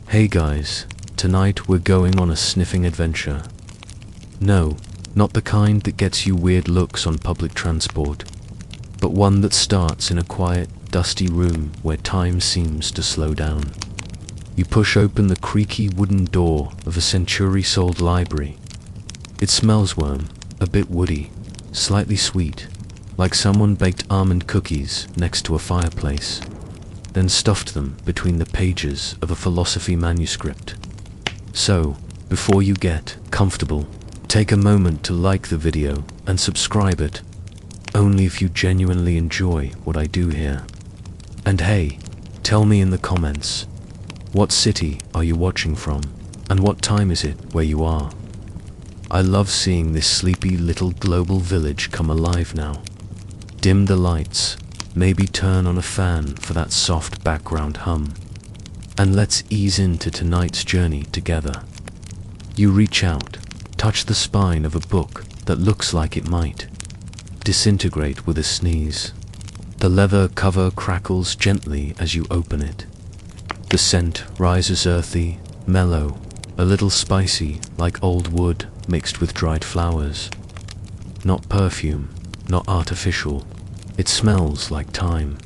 Hey guys, tonight we're going on a sniffing adventure. No, not the kind that gets you weird looks on public transport, but one that starts in a quiet, dusty room where time seems to slow down. You push open the creaky wooden door of a century-old library. It smells warm, a bit woody, slightly sweet, like someone baked almond cookies next to a fireplace, then stuffed them between the pages of a philosophy manuscript. So, before you get comfortable, take a moment to like the video and subscribe it, only if you genuinely enjoy what I do here. And hey, tell me in the comments, what city are you watching from, and what time is it where you are? I love seeing this sleepy little global village come alive now. Dim the lights, maybe turn on a fan for that soft background hum, and let's ease into tonight's journey together. You reach out, touch the spine of a book that looks like it might disintegrate with a sneeze. The leather cover crackles gently as you open it. The scent rises earthy, mellow, a little spicy, like old wood mixed with dried flowers. Not perfume, not artificial. It smells like time.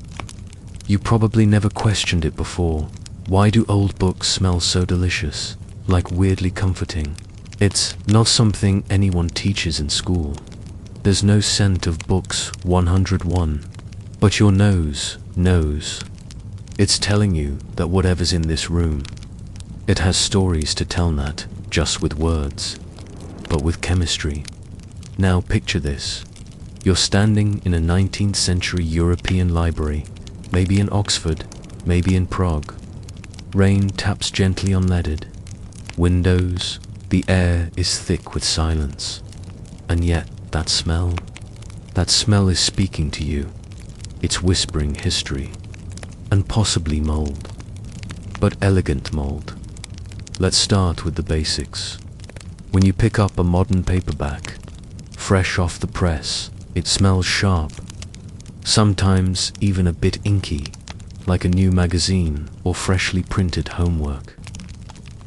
You probably never questioned it before. Why do old books smell so delicious, like weirdly comforting? It's not something anyone teaches in school. There's no scent of books 101, but your nose knows. It's telling you that whatever's in this room, it has stories to tell, not just with words, but with chemistry. Now picture this. You're standing in a 19th century European library, maybe in Oxford, maybe in Prague. Rain taps gently on leaded windows, the air is thick with silence. And yet, that smell is speaking to you. It's whispering history, and possibly mold, but elegant mold. Let's start with the basics. When you pick up a modern paperback, fresh off the press, it smells sharp, sometimes even a bit inky, like a new magazine or freshly printed homework.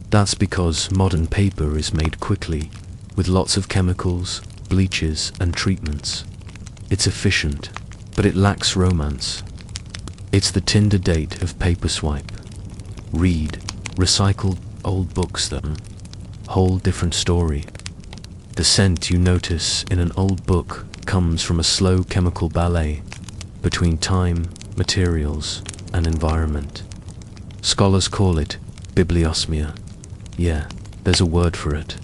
That's because modern paper is made quickly, with lots of chemicals, bleaches, and treatments. It's efficient, but it lacks romance. It's the Tinder date of paper swipe. Read recycled old books that whole different story. The scent you notice in an old book comes from a slow chemical ballet between time, materials, and environment. Scholars call it bibliosmia. Yeah, there's a word for it,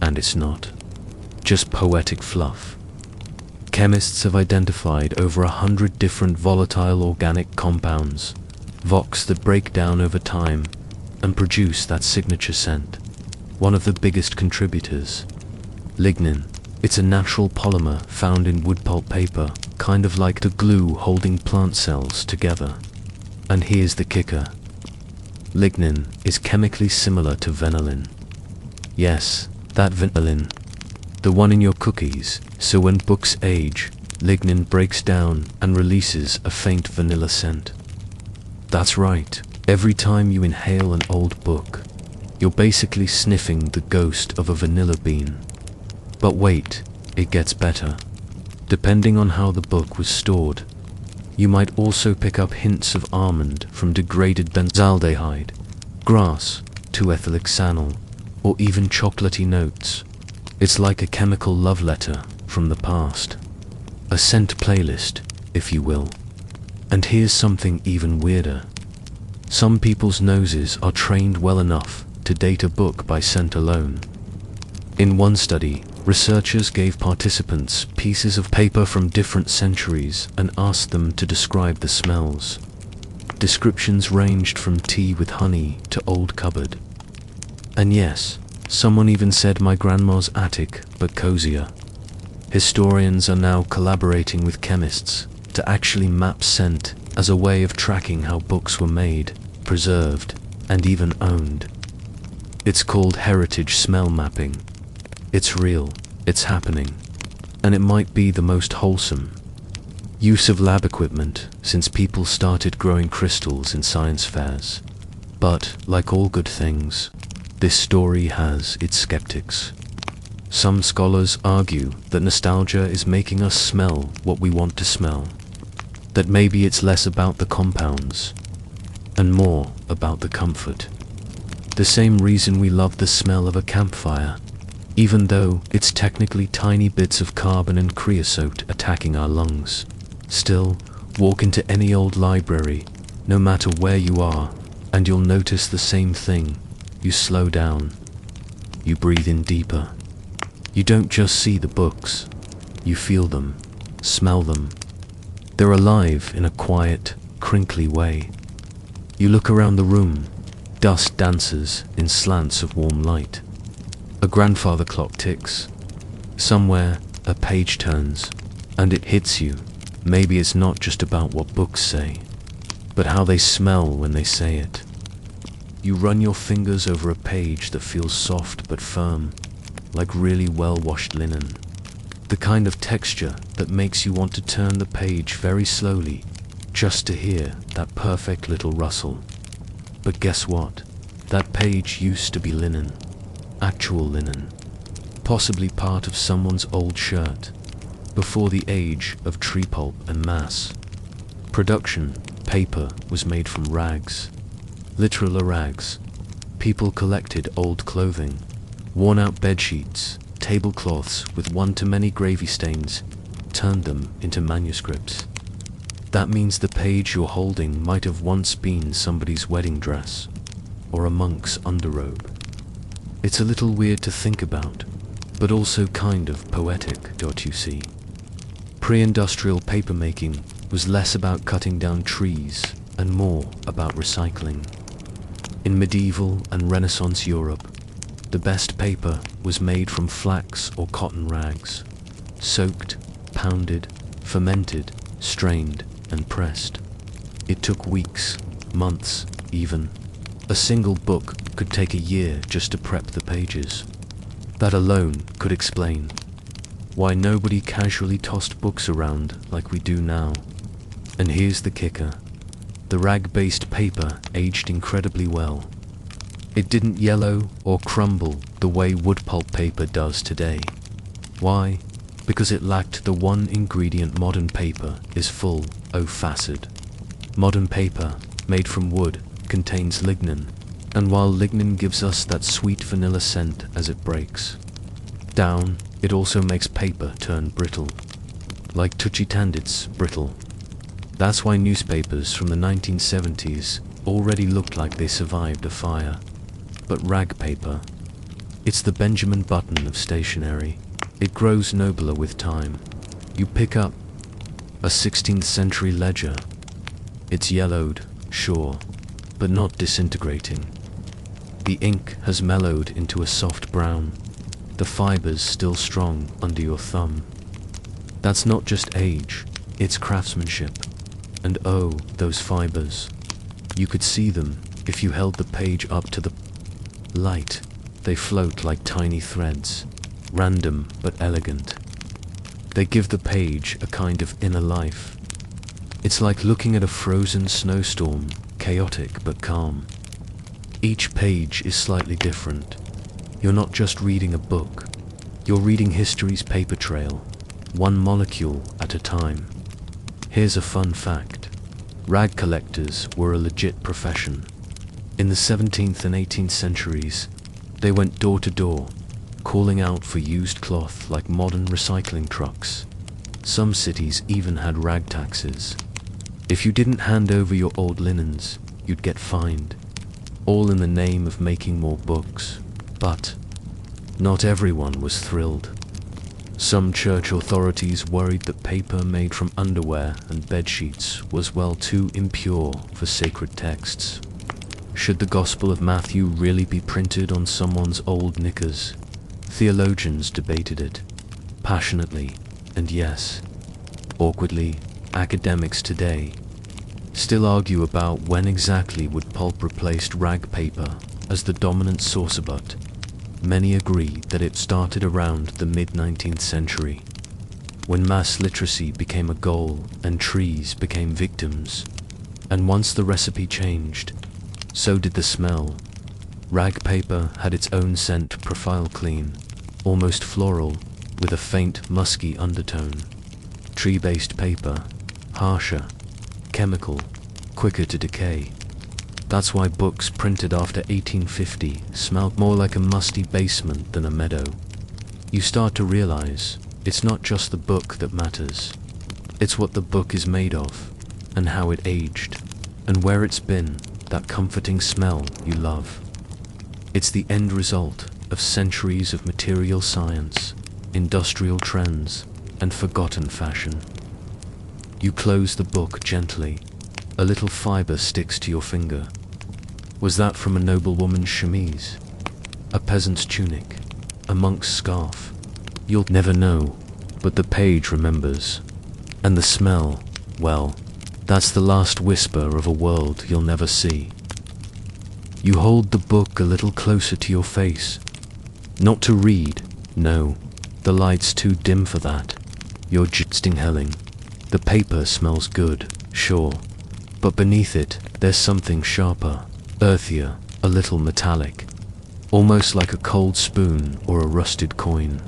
and it's not just poetic fluff. Chemists have identified over 100 different volatile organic compounds, VOCs, that break down over time and produce that signature scent. One of the biggest contributors, lignin. It's a natural polymer found in wood pulp paper, kind of like the glue holding plant cells together. And here's the kicker. Lignin is chemically similar to vanillin. Yes, that vanillin, the one in your cookies, so when books age, lignin breaks down and releases a faint vanilla scent. That's right, every time you inhale an old book, you're basically sniffing the ghost of a vanilla bean. But wait, it gets better. Depending on how the book was stored, you might also pick up hints of almond from degraded benzaldehyde, grass, 2-ethylhexanol, or even chocolatey notes. It's like a chemical love letter from the past. A scent playlist, if you will. And here's something even weirder. Some people's noses are trained well enough to date a book by scent alone. In one study, researchers gave participants pieces of paper from different centuries and asked them to describe the smells. Descriptions ranged from tea with honey to old cupboard. And yes, someone even said my grandma's attic, but cozier. Historians are now collaborating with chemists to actually map scent as a way of tracking how books were made, preserved, and even owned. It's called heritage smell mapping. It's real, it's happening, and it might be the most wholesome use of lab equipment since people started growing crystals in science fairs. But, like all good things, this story has its skeptics. Some scholars argue that nostalgia is making us smell what we want to smell, that maybe it's less about the compounds and more about the comfort. The same reason we love the smell of a campfire, even though it's technically tiny bits of carbon and creosote attacking our lungs. Still, walk into any old library, no matter where you are, and you'll notice the same thing. You slow down. You breathe in deeper. You don't just see the books. You feel them, smell them. They're alive in a quiet, crinkly way. You look around the room. Dust dances in slants of warm light. A grandfather clock ticks. Somewhere, a page turns, and it hits you. Maybe it's not just about what books say, but how they smell when they say it. You run your fingers over a page that feels soft but firm, like really well-washed linen. The kind of texture that makes you want to turn the page very slowly, just to hear that perfect little rustle. But guess what? That page used to be linen. Actual linen. Possibly part of someone's old shirt, before the age of tree pulp and mass production. Paper was made from rags. Literal rags. People collected old clothing, worn-out bedsheets, tablecloths with one-to-many gravy stains, turned them into manuscripts. That means the page you're holding might have once been somebody's wedding dress, or a monk's underrobe. It's a little weird to think about, but also kind of poetic, don't you see? Pre-industrial papermaking was less about cutting down trees and more about recycling. In medieval and Renaissance Europe, the best paper was made from flax or cotton rags, soaked, pounded, fermented, strained, and pressed. It took weeks, months, even. A single book could take a year just to prep the pages. That alone could explain why nobody casually tossed books around like we do now. And here's the kicker. The rag-based paper aged incredibly well. It didn't yellow or crumble the way wood pulp paper does today. Why? Because it lacked the one ingredient modern paper is full of facet. Modern paper, made from wood, contains lignin, and while lignin gives us that sweet vanilla scent as it breaks down, it also makes paper turn brittle. Like Tucci-Tandet's brittle. That's why newspapers from the 1970s already looked like they survived a fire. But rag paper, it's the Benjamin Button of stationery. It grows nobler with time. You pick up a 16th century ledger. It's yellowed, sure, but not disintegrating. The ink has mellowed into a soft brown. The fibers still strong under your thumb. That's not just age, it's craftsmanship. And oh, those fibers. You could see them if you held the page up to the light. They float like tiny threads, random but elegant. They give the page a kind of inner life. It's like looking at a frozen snowstorm, chaotic but calm. Each page is slightly different. You're not just reading a book. You're reading history's paper trail, one molecule at a time. Here's a fun fact. Rag collectors were a legit profession. In the 17th and 18th centuries, they went door to door, calling out for used cloth like modern recycling trucks. Some cities even had rag taxes. If you didn't hand over your old linens, you'd get fined. All in the name of making more books. But not everyone was thrilled. Some church authorities worried that paper made from underwear and bedsheets was well too impure for sacred texts. Should the Gospel of Matthew really be printed on someone's old knickers? Theologians debated it, passionately, and yes, awkwardly, academics today still argue about when exactly would pulp replaced rag paper as the dominant source, but many agree that it started around the mid-19th century, when mass literacy became a goal and trees became victims. And once the recipe changed, So did the smell. Rag paper had its own scent, profile clean, almost floral, with a faint musky undertone. Tree-based paper, harsher, chemical, quicker to decay. That's why books printed after 1850 smelled more like a musty basement than a meadow. You start to realize it's not just the book that matters. It's what the book is made of, and how it aged, and where it's been, that comforting smell you love. It's the end result of centuries of material science, industrial trends, and forgotten fashion. You close the book gently. A little fiber sticks to your finger. Was that from a noblewoman's chemise? A peasant's tunic? A monk's scarf? You'll never know, but the page remembers. And the smell, well, that's the last whisper of a world you'll never see. You hold the book a little closer to your face. Not to read, no, the light's too dim for that. You're just inhaling. The paper smells good, sure, but beneath it, there's something sharper, earthier, a little metallic, almost like a cold spoon or a rusted coin.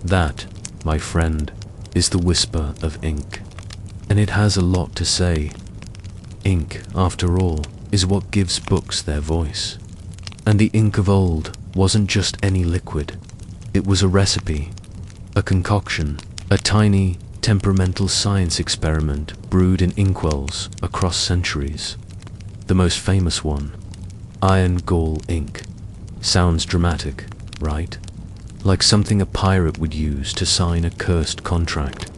That, my friend, is the whisper of ink. And it has a lot to say. Ink, after all, is what gives books their voice. And the ink of old wasn't just any liquid. It was a recipe, a concoction, a tiny, temperamental science experiment brewed in inkwells across centuries. The most famous one, iron gall ink. Sounds dramatic, right? Like something a pirate would use to sign a cursed contract.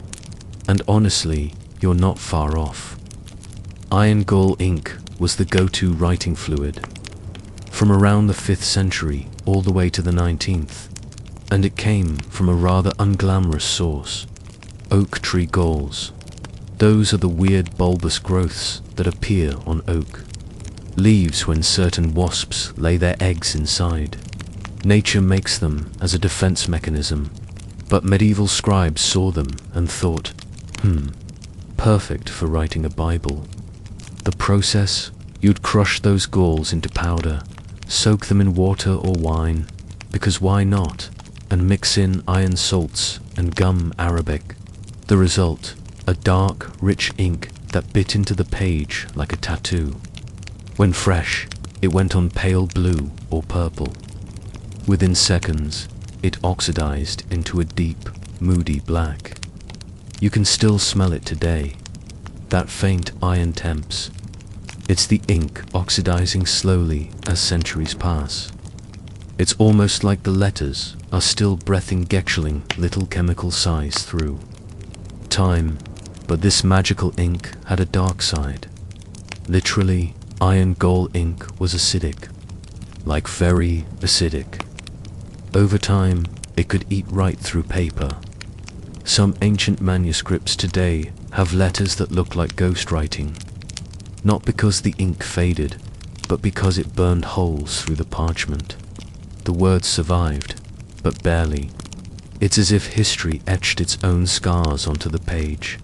And honestly, you're not far off. Iron gall ink was the go-to writing fluid from around the 5th century all the way to the 19th, and it came from a rather unglamorous source, oak tree galls. Those are the weird bulbous growths that appear on oak leaves when certain wasps lay their eggs inside. Nature makes them as a defense mechanism, but medieval scribes saw them and thought, perfect for writing a Bible. The process, you'd crush those galls into powder, soak them in water or wine, because why not, and mix in iron salts and gum arabic. The result, a dark, rich ink that bit into the page like a tattoo. When fresh, it went on pale blue or purple. Within seconds, it oxidized into a deep, moody black. You can still smell it today, that faint iron temps. It's the ink oxidizing slowly as centuries pass. It's almost like the letters are still breathing Gexling little chemical sighs through time, but this magical ink had a dark side. Literally, iron gall ink was acidic, like very acidic. Over time, it could eat right through paper. Some ancient manuscripts today have letters that look like ghostwriting, not because the ink faded, but because it burned holes through the parchment. The words survived, but barely. It's as if history etched its own scars onto the page.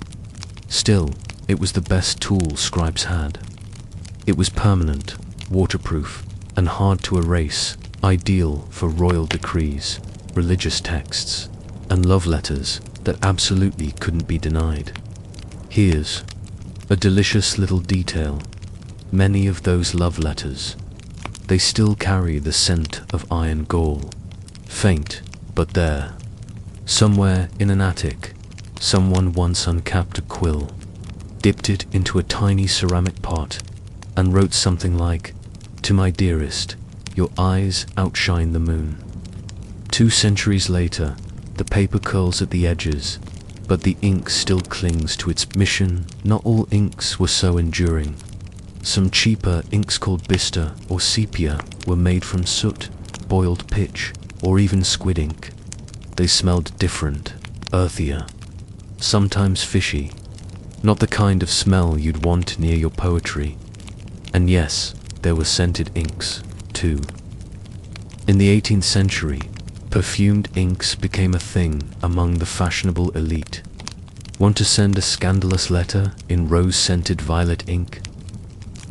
Still, it was the best tool scribes had. It was permanent, waterproof, and hard to erase, ideal for royal decrees, religious texts, and love letters that absolutely couldn't be denied. Here's a delicious little detail. Many of those love letters, they still carry the scent of iron gall. Faint, but there. Somewhere in an attic, someone once uncapped a quill, dipped it into a tiny ceramic pot, and wrote something like, "To my dearest, your eyes outshine the moon." 2 centuries later, the paper curls at the edges, but the ink still clings to its mission. Not all inks were so enduring. Some cheaper inks called bister or sepia were made from soot, boiled pitch, or even squid ink. They smelled different, earthier, sometimes fishy, not the kind of smell you'd want near your poetry. And yes, there were scented inks, too. In the 18th century, perfumed inks became a thing among the fashionable elite. Want to send a scandalous letter in rose-scented violet ink?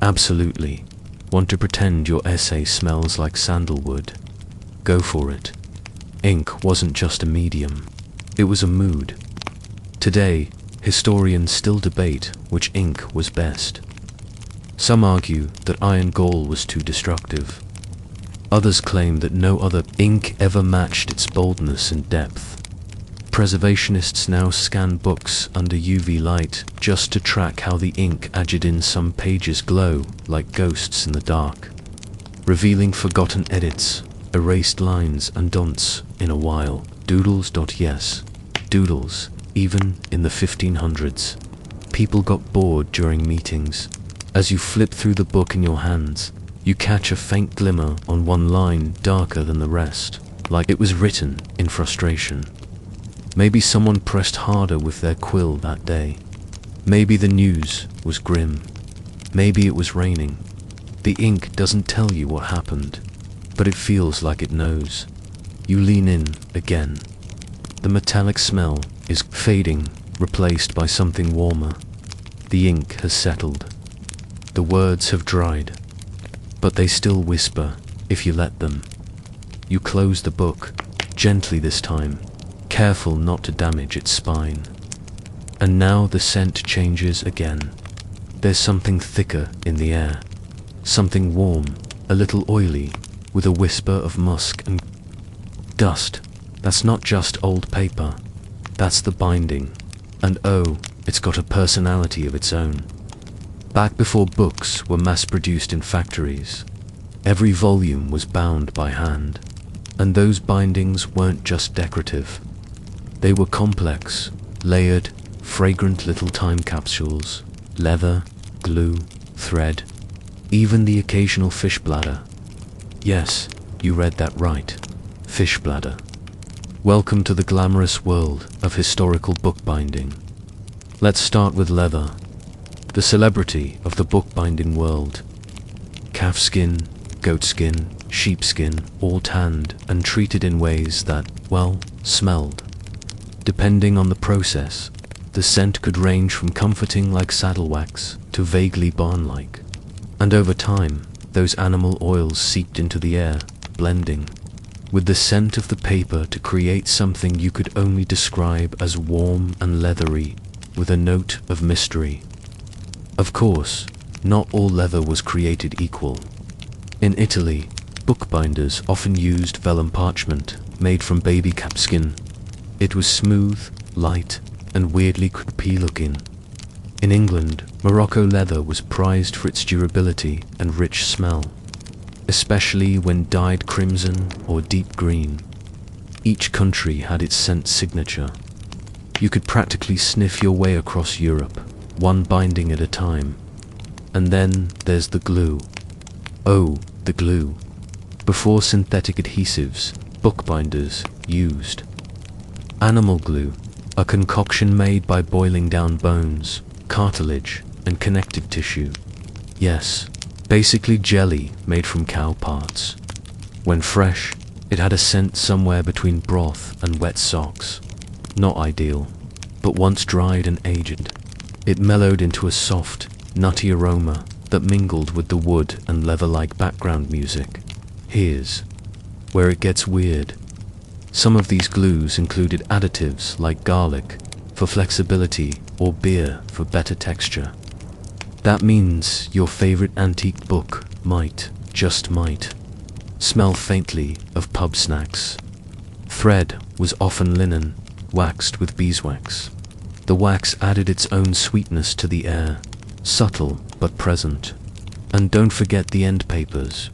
Absolutely. Want to pretend your essay smells like sandalwood? Go for it. Ink wasn't just a medium, it was a mood. Today, historians still debate which ink was best. Some argue that iron gall was too destructive. Others claim that no other ink ever matched its boldness and depth. Preservationists now scan books under UV light just to track how the ink adjured in some pages glow like ghosts in the dark, revealing forgotten edits, erased lines and dots in a while. Doodles. Yes, doodles. Even in the 1500s, people got bored during meetings. As you flip through the book in your hands, you catch a faint glimmer on one line darker than the rest, like it was written in frustration. Maybe someone pressed harder with their quill that day. Maybe the news was grim. Maybe it was raining. The ink doesn't tell you what happened, but it feels like it knows. You lean in again. The metallic smell is fading, replaced by something warmer. The ink has settled. The words have dried, but they still whisper if you let them. You close the book, gently this time, careful not to damage its spine. And now the scent changes again. There's something thicker in the air, something warm, a little oily, with a whisper of musk and dust. That's not just old paper, that's the binding. And oh, it's got a personality of its own. Back before books were mass-produced in factories, every volume was bound by hand. And those bindings weren't just decorative. They were complex, layered, fragrant little time capsules, leather, glue, thread, even the occasional fish bladder. Yes, you read that right, fish bladder. Welcome to the glamorous world of historical bookbinding. Let's start with leather, the celebrity of the bookbinding world. Calfskin, goatskin, sheepskin, all tanned and treated in ways that, well, smelled. Depending on the process, the scent could range from comforting like saddle wax to vaguely barn-like. And over time, those animal oils seeped into the air, blending with the scent of the paper to create something you could only describe as warm and leathery, with a note of mystery. Of course, not all leather was created equal. In Italy, bookbinders often used vellum parchment, made from baby calfskin. It was smooth, light, and weirdly creepy-looking. In England, Morocco leather was prized for its durability and rich smell, especially when dyed crimson or deep green. Each country had its scent signature. You could practically sniff your way across Europe, one binding at a time. And then there's the glue. Oh, the glue. Before synthetic adhesives, bookbinders used animal glue, a concoction made by boiling down bones, cartilage, and connective tissue. Yes, basically jelly made from cow parts. When fresh, it had a scent somewhere between broth and wet socks. Not ideal, but once dried and aged, it mellowed into a soft, nutty aroma that mingled with the wood and leather-like background music. Here's where it gets weird. Some of these glues included additives like garlic for flexibility or beer for better texture. That means your favorite antique book might, just might, smell faintly of pub snacks. Thread was often linen, waxed with beeswax. The wax added its own sweetness to the air, subtle but present. And don't forget the end papers,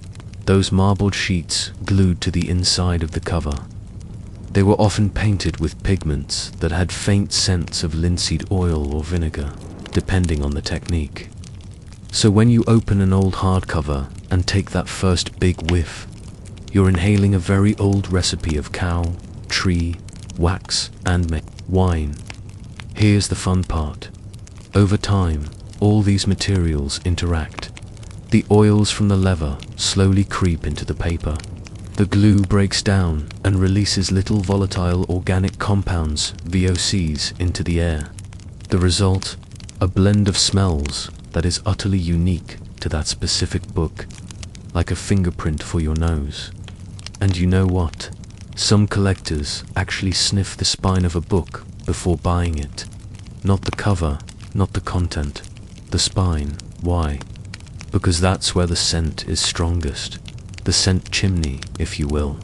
those marbled sheets glued to the inside of the cover. They were often painted with pigments that had faint scents of linseed oil or vinegar, depending on the technique. So when you open an old hardcover and take that first big whiff, you're inhaling a very old recipe of cow, tree, wax, and wine. Here's the fun part. Over time, all these materials interact. The oils from the leather slowly creep into the paper. The glue breaks down and releases little volatile organic compounds, VOCs, into the air. The result? A blend of smells that is utterly unique to that specific book. like a fingerprint for your nose. And you know what? Some collectors actually sniff the spine of a book before buying it. Not the cover, not the content, the spine. Why? Because that's where the scent is strongest. The scent chimney, if you will.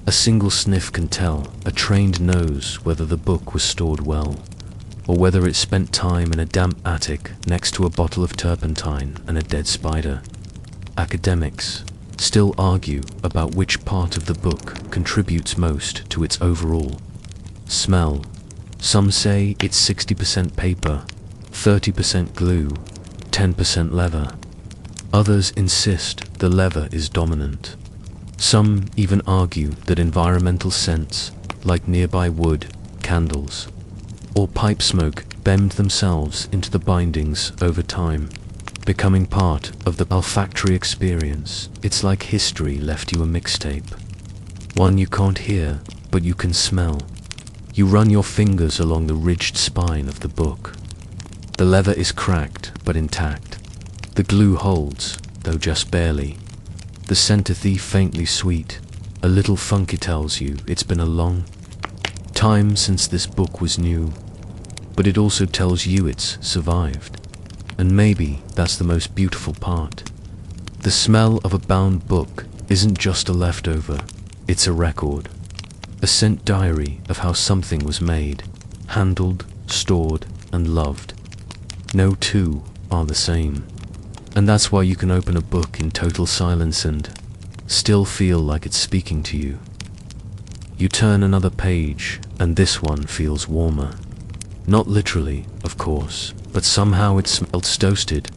A single sniff can tell, a trained nose, whether the book was stored well, or whether it spent time in a damp attic next to a bottle of turpentine and a dead spider. Academics still argue about which part of the book contributes most to its overall smell. Some say it's 60% paper, 30% glue, 10% leather. Others insist the leather is dominant. Some even argue that environmental scents, like nearby wood, candles, or pipe smoke, bend themselves into the bindings over time, becoming part of the olfactory experience. It's like history left you a mixtape. One you can't hear, but you can smell. You run your fingers along the ridged spine of the book. The leather is cracked, but intact. The glue holds, though just barely. The scent-a-thee faintly sweet, a little funky tells you it's been a long time since this book was new, but it also tells you it's survived. And maybe that's the most beautiful part. The smell of a bound book isn't just a leftover, it's a record. A scent diary of how something was made, handled, stored, and loved. No two are the same. And that's why you can open a book in total silence and still feel like it's speaking to you. You turn another page, and this one feels warmer. Not literally, of course, but somehow it smells toasted,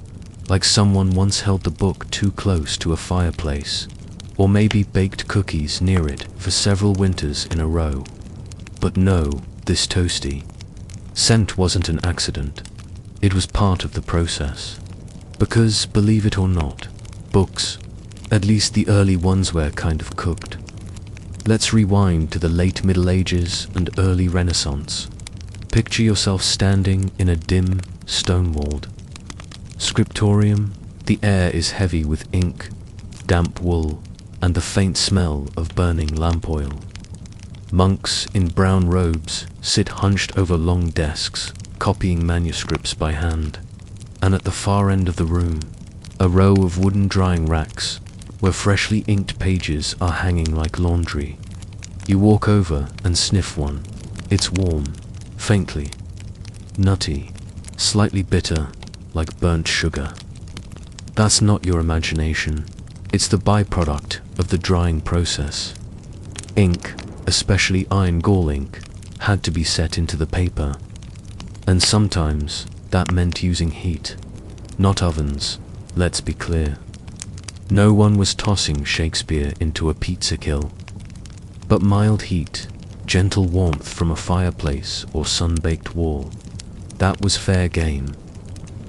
like someone once held the book too close to a fireplace, or maybe baked cookies near it for several winters in a row. But no, this toasty scent wasn't an accident. It was part of the process. Because, believe it or not, books, at least the early ones, were kind of cooked. Let's rewind to the late Middle Ages and early Renaissance. Picture yourself standing in a dim, stone-walled scriptorium. The air is heavy with ink, damp wool, and the faint smell of burning lamp oil. Monks in brown robes sit hunched over long desks, copying manuscripts by hand. And at the far end of the room, a row of wooden drying racks where freshly inked pages are hanging like laundry. You walk over and sniff one. It's warm, faintly nutty, slightly bitter, like burnt sugar. That's not your imagination. It's the byproduct of the drying process. Ink, especially iron gall ink, had to be set into the paper. And sometimes that meant using heat, not ovens, let's be clear. No one was tossing Shakespeare into a pizza kiln. But mild heat, gentle warmth from a fireplace or sun-baked wall, that was fair game,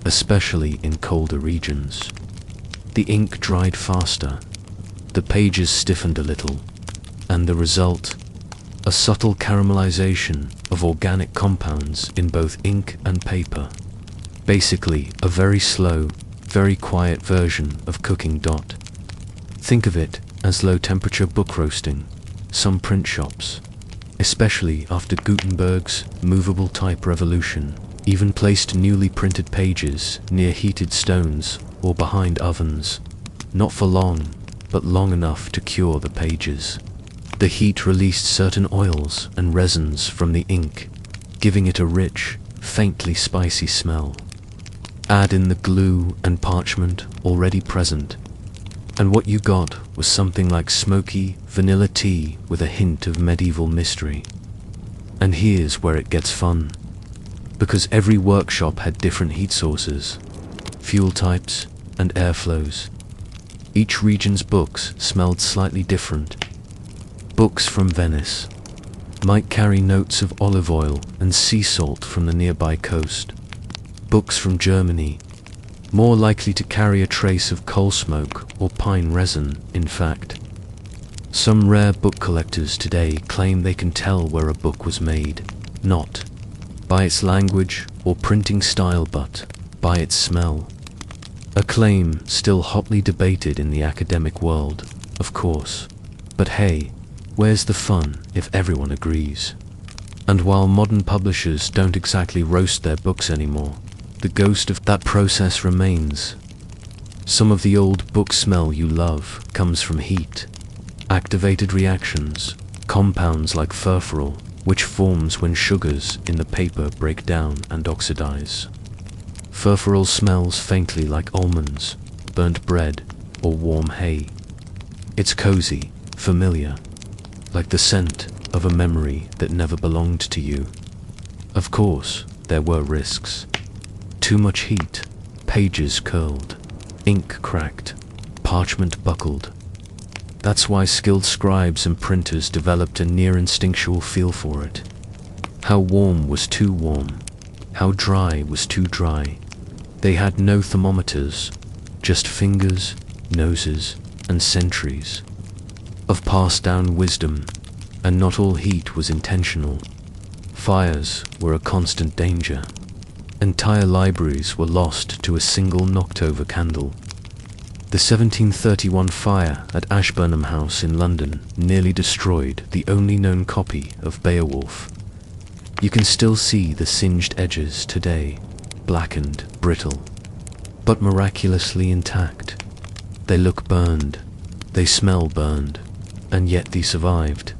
especially in colder regions. The ink dried faster, the pages stiffened a little, and the result, a subtle caramelization of organic compounds in both ink and paper. Basically, a very slow, very quiet version of cooking. Think of it as low-temperature book roasting. Some print shops, especially after Gutenberg's movable type revolution, even placed newly printed pages near heated stones or behind ovens. Not for long, but long enough to cure the pages. The heat released certain oils and resins from the ink, giving it a rich, faintly spicy smell. Add in the glue and parchment already present, and what you got was something like smoky vanilla tea with a hint of medieval mystery. And here's where it gets fun, because every workshop had different heat sources, fuel types, and airflows. Each region's books smelled slightly different. Books from Venice might carry notes of olive oil and sea salt from the nearby coast. Books from Germany, more likely to carry a trace of coal smoke or pine resin, in fact. Some rare book collectors today claim they can tell where a book was made, not by its language or printing style, but by its smell. A claim still hotly debated in the academic world, of course. But hey, where's the fun if everyone agrees? And while modern publishers don't exactly roast their books anymore, the ghost of that process remains. Some of the old book smell you love comes from heat, activated reactions, compounds like furfural, which forms when sugars in the paper break down and oxidize. Furfural smells faintly like almonds, burnt bread, or warm hay. It's cozy, familiar, like the scent of a memory that never belonged to you. Of course, there were risks. Too much heat, pages curled, ink cracked, parchment buckled. That's why skilled scribes and printers developed a near instinctual feel for it. How warm was too warm, how dry was too dry. They had no thermometers, just fingers, noses, and centuries of passed down wisdom, and not all heat was intentional. Fires were a constant danger. Entire libraries were lost to a single knocked-over candle. The 1731 fire at Ashburnham House in London nearly destroyed the only known copy of Beowulf. You can still see the singed edges today, blackened, brittle, but miraculously intact. They look burned, they smell burned, and yet they survived.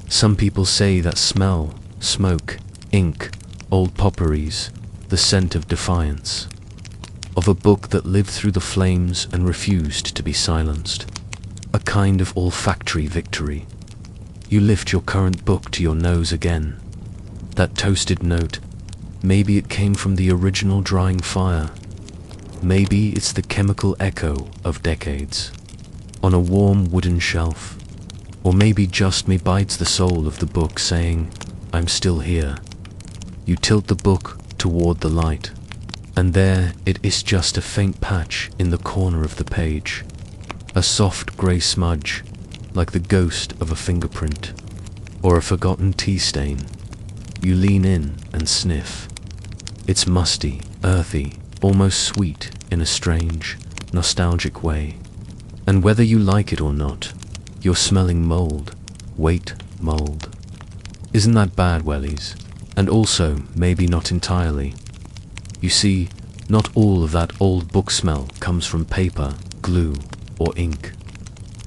Some people say that smell, smoke, ink, old potpourris, the scent of defiance, of a book that lived through the flames and refused to be silenced. A kind of olfactory victory. You lift your current book to your nose again. That toasted note, maybe it came from the original drying fire. Maybe it's the chemical echo of decades on a warm wooden shelf. Or maybe just me bites the soul of the book saying, I'm still here. You tilt the book toward the light, and there it is, just a faint patch in the corner of the page. A soft grey smudge, like the ghost of a fingerprint, or a forgotten tea stain. You lean in and sniff. It's musty, earthy, almost sweet in a strange, nostalgic way. And whether you like it or not, you're smelling mold. Wait, mold. Isn't that bad, wellies? And also, maybe not entirely. You see, not all of that old book smell comes from paper, glue, or ink.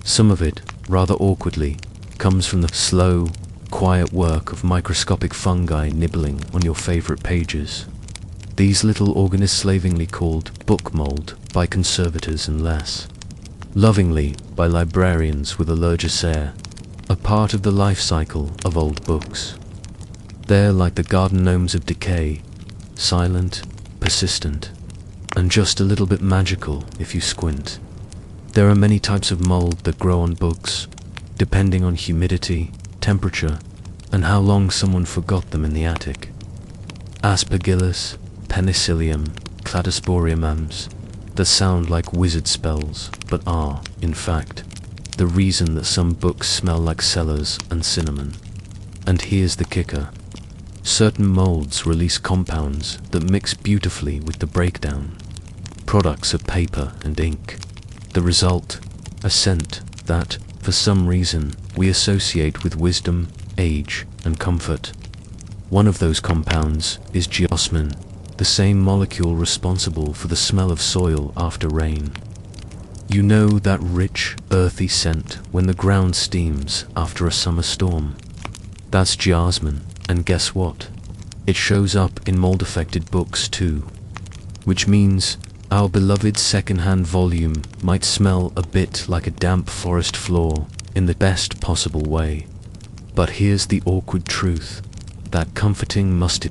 Some of it, rather awkwardly, comes from the slow, quiet work of microscopic fungi nibbling on your favorite pages. These little organisms, slavingly called book mold by conservators and less lovingly by librarians with a largesse, a part of the life cycle of old books. They're like the garden gnomes of decay, silent, persistent, and just a little bit magical if you squint. There are many types of mold that grow on books, depending on humidity, temperature, and how long someone forgot them in the attic. Aspergillus, Penicillium, Cladosporium that sound like wizard spells, but are, in fact, the reason that some books smell like cellars and cinnamon. And here's the kicker. Certain molds release compounds that mix beautifully with the breakdown, products of paper and ink. The result, a scent that, for some reason, we associate with wisdom, age, and comfort. One of those compounds is geosmin, the same molecule responsible for the smell of soil after rain. You know that rich, earthy scent when the ground steams after a summer storm? That's geosmin, and guess what? It shows up in mold-affected books too. Which means our beloved second-hand volume might smell a bit like a damp forest floor in the best possible way. But here's the awkward truth. That comforting must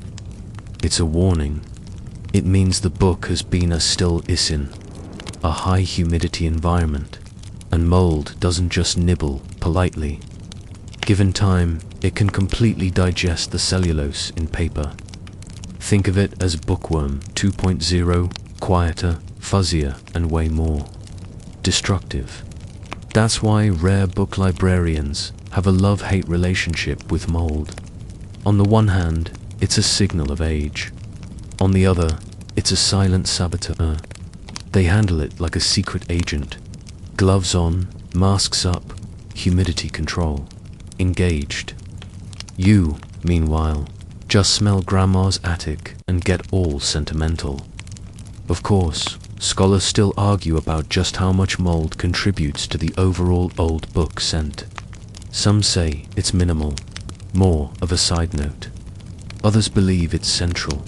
it's a warning. It means the book has been a still in a high humidity environment, and mold doesn't just nibble politely. Given time, it can completely digest the cellulose in paper. Think of it as Bookworm 2.0, quieter, fuzzier, and way more destructive. That's why rare book librarians have a love-hate relationship with mold. On the one hand, it's a signal of age. On the other, it's a silent saboteur. They handle it like a secret agent. Gloves on, masks up, humidity control. Engaged. You, meanwhile, just smell grandma's attic and get all sentimental. Of course, scholars still argue about just how much mold contributes to the overall old book scent. Some say it's minimal, more of a side note. Others believe it's central,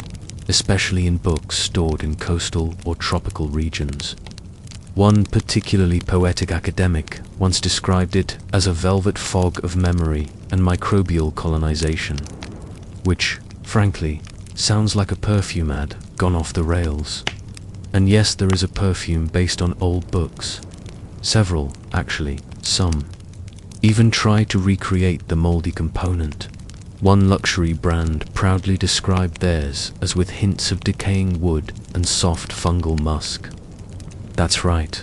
especially in books stored in coastal or tropical regions. One particularly poetic academic once described it as a velvet fog of memory and microbial colonization, which, frankly, sounds like a perfume ad gone off the rails. And yes, there is a perfume based on old books. Several, actually, some even try to recreate the moldy component. One luxury brand proudly described theirs as with hints of decaying wood and soft fungal musk. That's right,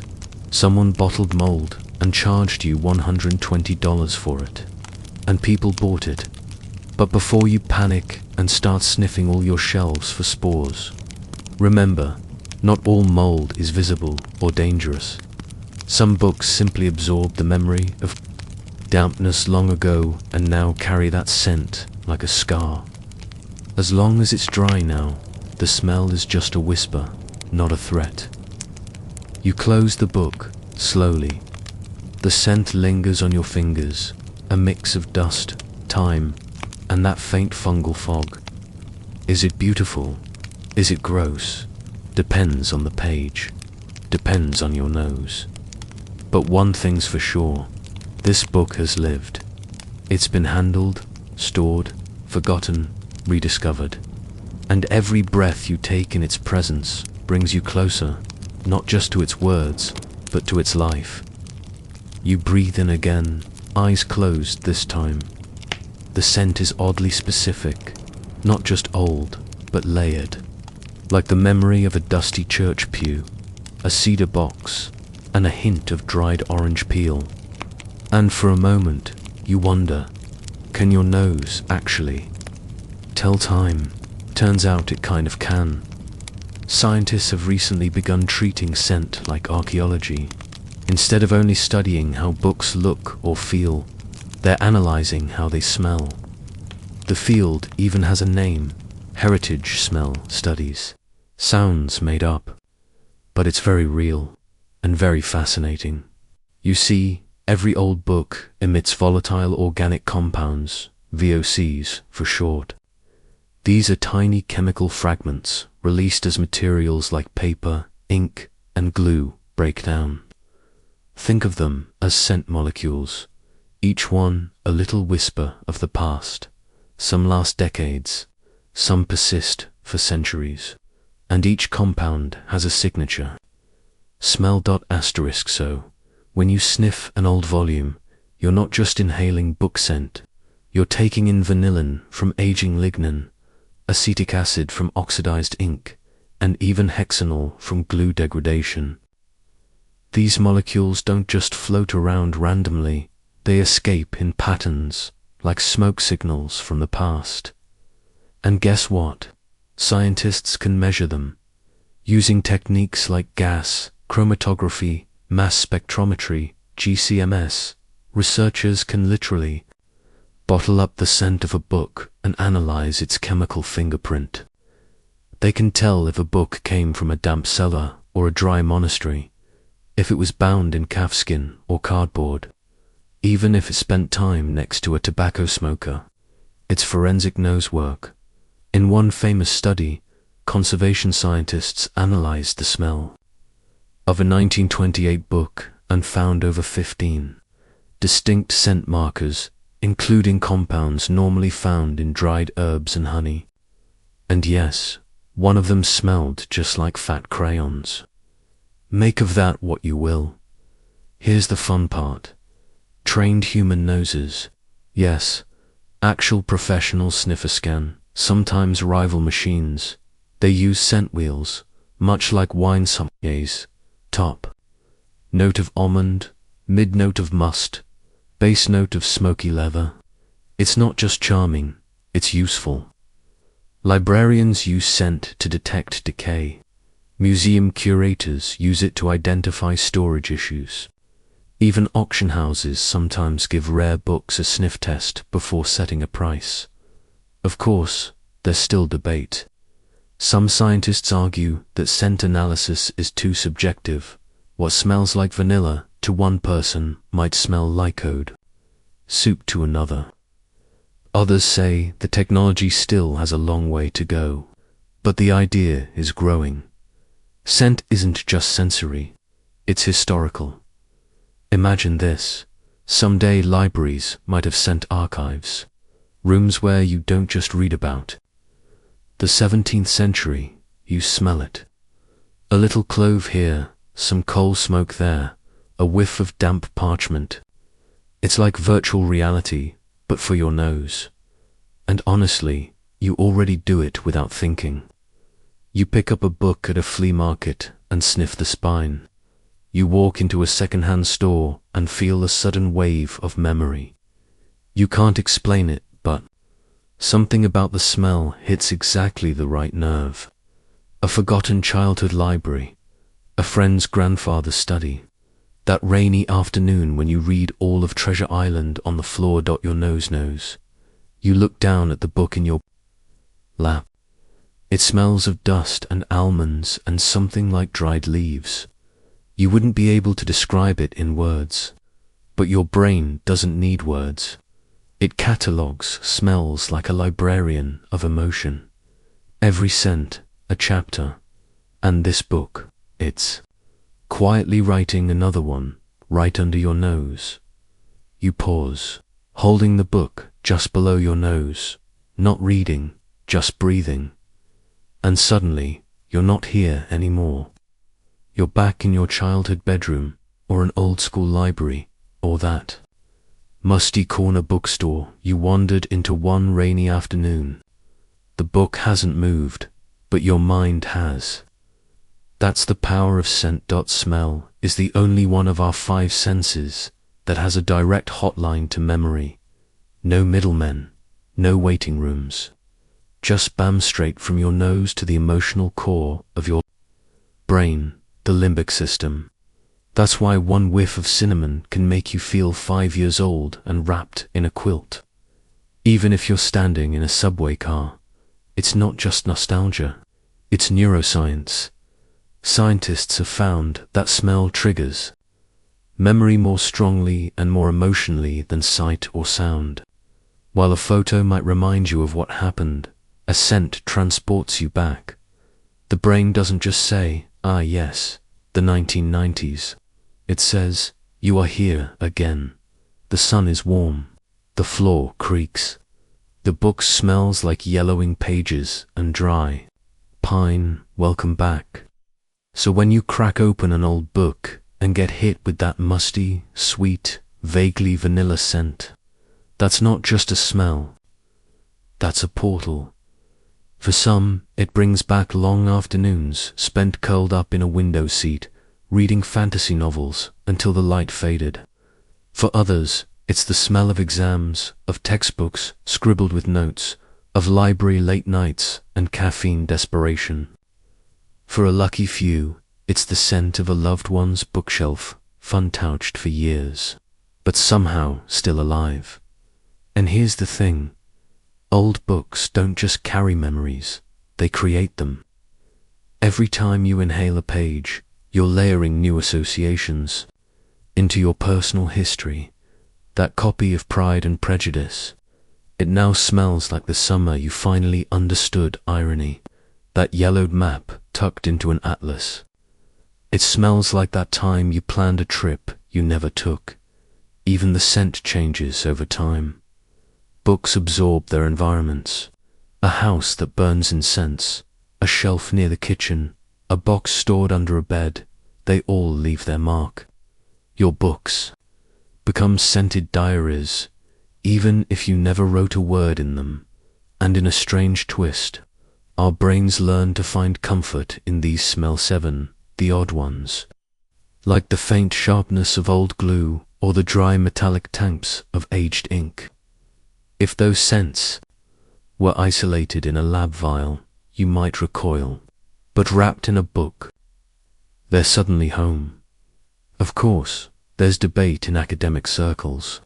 someone bottled mold and charged you $120 for it. And people bought it. But before you panic and start sniffing all your shelves for spores, remember, not all mold is visible or dangerous. Some books simply absorb the memory of dampness long ago and now carry that scent like a scar. As long as it's dry now, the smell is just a whisper, not a threat. You close the book, slowly. The scent lingers on your fingers, a mix of dust, time, and that faint fungal fog. Is it beautiful? Is it gross? Depends on the page. Depends on your nose. But one thing's for sure. This book has lived. It's been handled, stored, forgotten, rediscovered. And every breath you take in its presence brings you closer, not just to its words, but to its life. You breathe in again, eyes closed this time. The scent is oddly specific, not just old, but layered. Like the memory of a dusty church pew, a cedar box, and a hint of dried orange peel. And for a moment, you wonder, can your nose actually tell time? Turns out it kind of can. Scientists have recently begun treating scent like archaeology. Instead of only studying how books look or feel, they're analyzing how they smell. The field even has a name, heritage smell studies. Sounds made up, but it's very real and very fascinating. You see, every old book emits volatile organic compounds, VOCs for short. These are tiny chemical fragments released as materials like paper, ink, and glue break down. Think of them as scent molecules, each one a little whisper of the past. Some last decades, some persist for centuries, and each compound has a signature. Smell asterisk so. When you sniff an old volume, you're not just inhaling book scent, you're taking in vanillin from aging lignin, acetic acid from oxidized ink, and even hexanol from glue degradation. These molecules don't just float around randomly, they escape in patterns, like smoke signals from the past. And guess what? Scientists can measure them. Using techniques like gas, chromatography, mass spectrometry, GCMS, researchers can literally bottle up the scent of a book and analyze its chemical fingerprint. They can tell if a book came from a damp cellar or a dry monastery, if it was bound in calfskin or cardboard, even if it spent time next to a tobacco smoker. It's forensic nose work. In one famous study, conservation scientists analyzed the smell of a 1928 book and found over 15 distinct scent markers, including compounds normally found in dried herbs and honey. And yes, one of them smelled just like fat crayons. Make of that what you will. Here's the fun part. Trained human noses. Yes, actual professional sniffer scan, sometimes rival machines. They use scent wheels, much like wine sommeliers. Top note of almond, mid-note of must, base note of smoky leather. It's not just charming, it's useful. Librarians use scent to detect decay. Museum curators use it to identify storage issues. Even auction houses sometimes give rare books a sniff test before setting a price. Of course, there's still debate. Some scientists argue that scent analysis is too subjective. What smells like vanilla to one person might smell like code soup to another. Others say the technology still has a long way to go, but the idea is growing. Scent isn't just sensory, it's historical. Imagine this: someday libraries might have scent archives, rooms where you don't just read about the 17th century, you smell it. A little clove here, some coal smoke there, a whiff of damp parchment. It's like virtual reality, but for your nose. And honestly, you already do it without thinking. You pick up a book at a flea market and sniff the spine. You walk into a second-hand store and feel a sudden wave of memory. You can't explain it, but something about the smell hits exactly the right nerve. A forgotten childhood library, a friend's grandfather's study, that rainy afternoon when you read all of Treasure Island on the floor. Your nose knows. You look down at the book in your lap. It smells of dust and almonds and something like dried leaves. You wouldn't be able to describe it in words, but your brain doesn't need words. It catalogues smells like a librarian of emotion. Every scent, a chapter, and this book, it's quietly writing another one right under your nose. You pause, holding the book just below your nose, not reading, just breathing. And suddenly, you're not here anymore. You're back in your childhood bedroom, or an old-school library, or that musty corner bookstore you wandered into one rainy afternoon. The book hasn't moved, but your mind has. That's the power of scent. Smell is the only one of our 5 senses that has a direct hotline to memory. No middlemen, no waiting rooms. Just bam straight from your nose to the emotional core of your brain, the limbic system. That's why one whiff of cinnamon can make you feel 5 years old and wrapped in a quilt. Even if you're standing in a subway car, it's not just nostalgia, it's neuroscience. Scientists have found that smell triggers memory more strongly and more emotionally than sight or sound. While a photo might remind you of what happened, a scent transports you back. The brain doesn't just say, "Ah yes, the 1990s. It says, "You are here again. The sun is warm. The floor creaks. The book smells like yellowing pages and dry pine. Welcome back." So when you crack open an old book and get hit with that musty, sweet, vaguely vanilla scent, that's not just a smell. That's a portal. For some, it brings back long afternoons spent curled up in a window seat, reading fantasy novels until the light faded. For others, it's the smell of exams, of textbooks scribbled with notes, of library late nights and caffeine desperation. For a lucky few, it's the scent of a loved one's bookshelf, fun-touched for years, but somehow still alive. And here's the thing: old books don't just carry memories, they create them. Every time you inhale a page, you're layering new associations into your personal history. That copy of Pride and Prejudice, it now smells like the summer you finally understood irony. That yellowed map tucked into an atlas, it smells like that time you planned a trip you never took. Even the scent changes over time. Books absorb their environments. A house that burns incense, a shelf near the kitchen, a box stored under a bed, they all leave their mark. Your books become scented diaries, even if you never wrote a word in them. And in a strange twist, our brains learn to find comfort in these smell 7, the odd ones, like the faint sharpness of old glue or the dry metallic tamps of aged ink. If those scents were isolated in a lab vial, you might recoil. but wrapped in a book, they're suddenly home. Of course, there's debate in academic circles.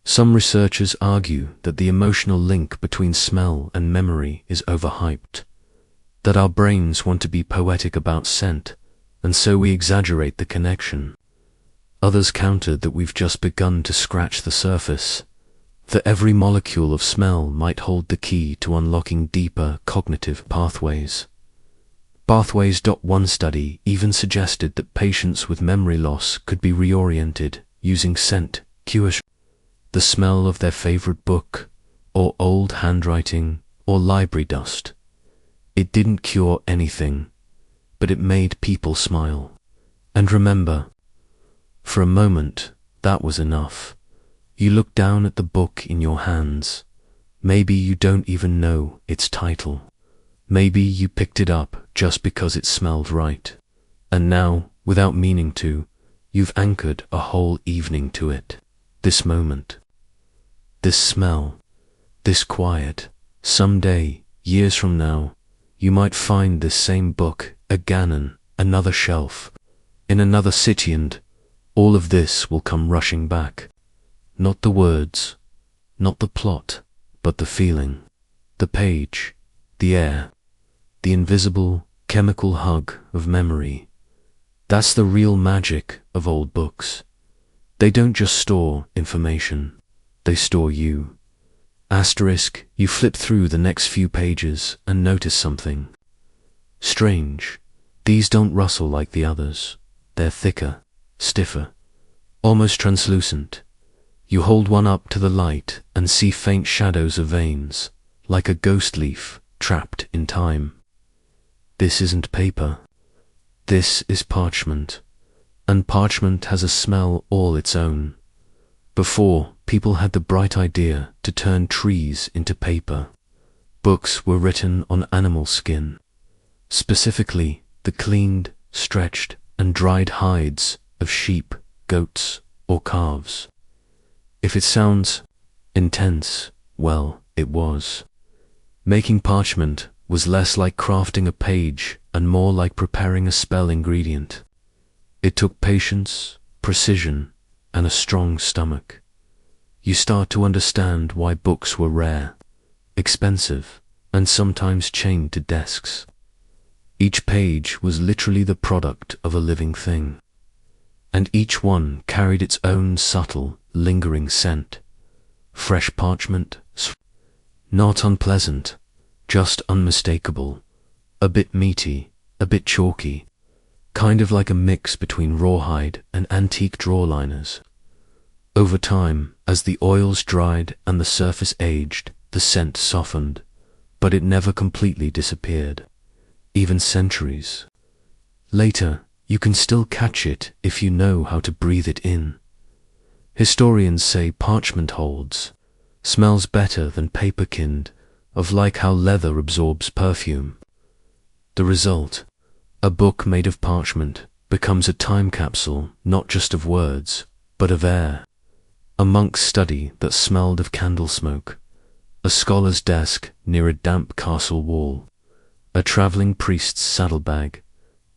Some researchers argue that the emotional link between smell and memory is overhyped, that our brains want to be poetic about scent, and so we exaggerate the connection. Others counter that we've just begun to scratch the surface, that every molecule of smell might hold the key to unlocking deeper cognitive pathways. One study even suggested that patients with memory loss could be reoriented using scent cues, the smell of their favorite book, or old handwriting, or library dust. It didn't cure anything, but it made people smile. And remember, for a moment, that was enough. You look down at the book in your hands. Maybe you don't even know its title. Maybe you picked it up just because it smelled right. And now, without meaning to, you've anchored a whole evening to it. This moment. This smell. This quiet. Someday, years from now, you might find this same book again on another shelf, in another city, and all of this will come rushing back. Not the words, not the plot, but the feeling, the page, the air, the invisible, chemical hug of memory. That's the real magic of old books. They don't just store information, they store you. Asterisk, you flip through the next few pages and notice something strange. These don't rustle like the others. They're thicker, stiffer, almost translucent. You hold one up to the light and see faint shadows of veins, like a ghost leaf trapped in time. This isn't paper. This is parchment, and parchment has a smell all its own. Before, people had the bright idea to turn trees into paper. Books were written on animal skin, specifically the cleaned, stretched, and dried hides of sheep, goats, or calves. If it sounds intense, well, it was. Making parchment was less like crafting a page and more like preparing a spell ingredient. It took patience, precision, and a strong stomach. You start to understand why books were rare, expensive, and sometimes chained to desks. Each page was literally the product of a living thing, and each one carried its own subtle, lingering scent. Fresh parchment, not unpleasant, just unmistakable, a bit meaty, a bit chalky, kind of like a mix between rawhide and antique drawer liners. Over time, as the oils dried and the surface aged, the scent softened, but it never completely disappeared. Even centuries later, you can still catch it if you know how to breathe it in. Historians say parchment holds, smells better than paper-kind, of like how leather absorbs perfume. The result, a book made of parchment, becomes a time capsule not just of words, but of air. A monk's study that smelled of candle smoke, a scholar's desk near a damp castle wall, a traveling priest's saddlebag,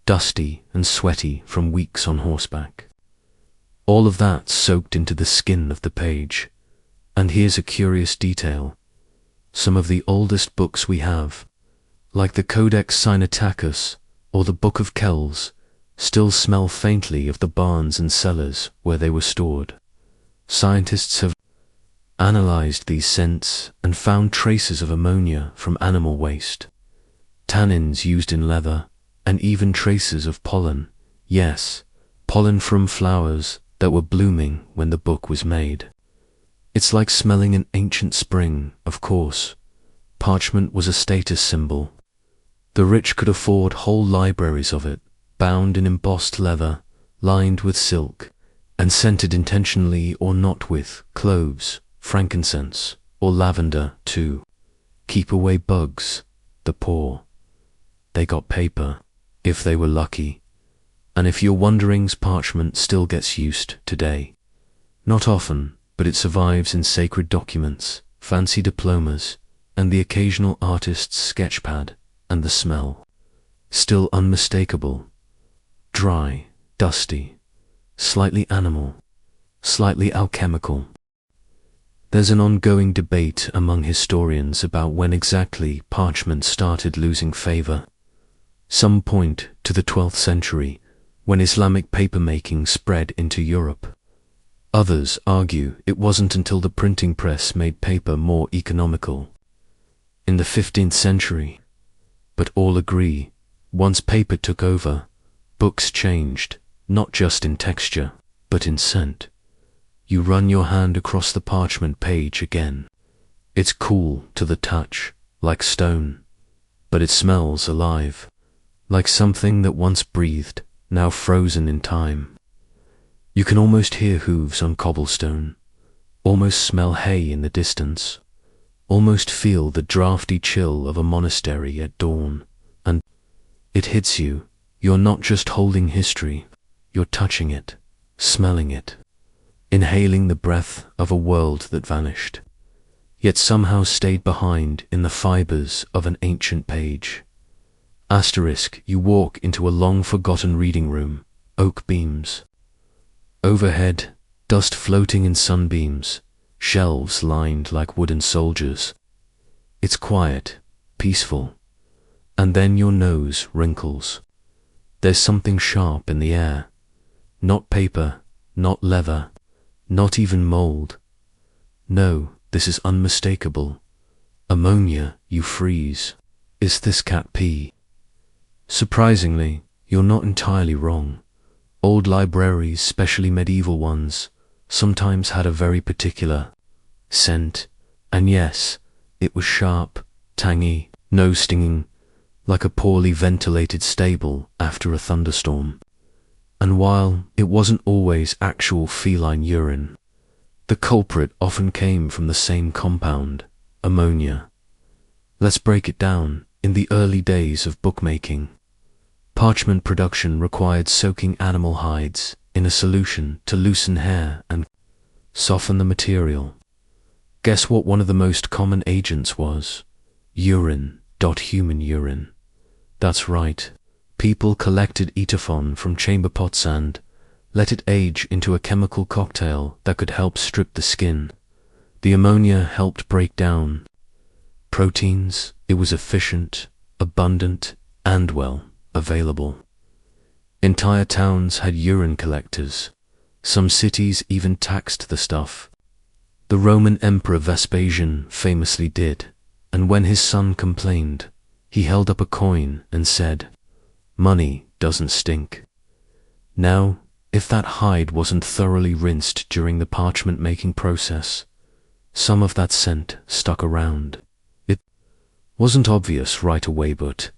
dusty and sweaty from weeks on horseback. All of that soaked into the skin of the page. And here's a curious detail. Some of the oldest books we have, like the Codex Sinaiticus or the Book of Kells, still smell faintly of the barns and cellars where they were stored. Scientists have analyzed these scents and found traces of ammonia from animal waste, tannins used in leather, and even traces of pollen. Yes, pollen from flowers that were blooming when the book was made. It's like smelling an ancient spring, of course. Parchment was a status symbol. The rich could afford whole libraries of it, bound in embossed leather, lined with silk, and scented intentionally or not with cloves, frankincense, or lavender to keep away bugs. The poor, they got paper, if they were lucky. And if you're wondering, parchment still gets used today. Not often, but it survives in sacred documents, fancy diplomas, and the occasional artist's sketchpad, and the smell. still unmistakable, dry, dusty, slightly animal, slightly alchemical. There's an ongoing debate among historians about when exactly parchment started losing favor. Some point to the 12th century, when Islamic papermaking spread into Europe. Others argue it wasn't until the printing press made paper more economical, in the 15th century. But all agree, once paper took over, books changed, not just in texture, but in scent. You run your hand across the parchment page again. It's cool to the touch, like stone, but it smells alive, like something that once breathed, now frozen in time. You can almost hear hooves on cobblestone, almost smell hay in the distance, almost feel the drafty chill of a monastery at dawn, and it hits you. You're not just holding history, you're touching it, smelling it, inhaling the breath of a world that vanished, yet somehow stayed behind in the fibers of an ancient page. Asterisk, you walk into a long-forgotten reading room, oak beams. Overhead, dust floating in sunbeams, shelves lined like wooden soldiers. It's quiet, peaceful, and then your nose wrinkles. There's something sharp in the air. Not paper, not leather, not even mold. No, this is unmistakable. Ammonia, you freeze. Is this cat pee? Surprisingly, you're not entirely wrong. Old libraries, especially medieval ones, sometimes had a very particular scent, and yes, it was sharp, tangy, nose-stinging, like a poorly ventilated stable after a thunderstorm. And while it wasn't always actual feline urine, the culprit often came from the same compound, ammonia. Let's break it down. In the early days of bookmaking, parchment production required soaking animal hides in a solution to loosen hair and soften the material. Guess what one of the most common agents was? Urine. Human urine. That's right. People collected etofon from chamber pot sand, let it age into a chemical cocktail that could help strip the skin. The ammonia helped break down proteins. It was efficient, abundant, and well, available. Entire towns had urine collectors. Some cities even taxed the stuff. The Roman Emperor Vespasian famously did, and when his son complained, he held up a coin and said, "Money doesn't stink." Now, if that hide wasn't thoroughly rinsed during the parchment making process, some of that scent stuck around. It wasn't obvious right away, but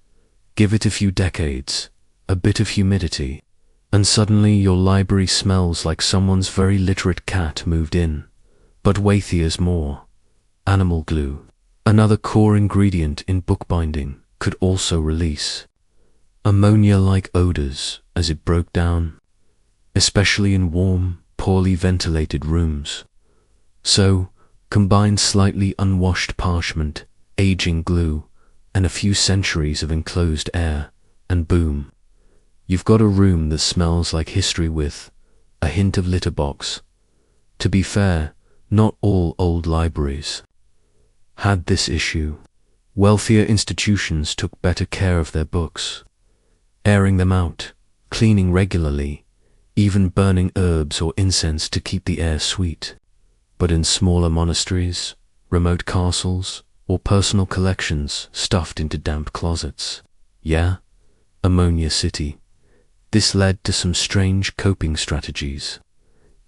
give it a few decades, a bit of humidity, and suddenly your library smells like someone's very literate cat moved in. But wait, there's more. Animal glue, another core ingredient in bookbinding, could also release ammonia-like odors as it broke down, especially in warm, poorly ventilated rooms. So, combine slightly unwashed parchment, aging glue, and a few centuries of enclosed air, and boom, you've got a room that smells like history with a hint of litter box. To be fair, not all old libraries had this issue. Wealthier institutions took better care of their books, airing them out, cleaning regularly, even burning herbs or incense to keep the air sweet. But in smaller monasteries, remote castles, or personal collections stuffed into damp closets, yeah, ammonia city. This led to some strange coping strategies.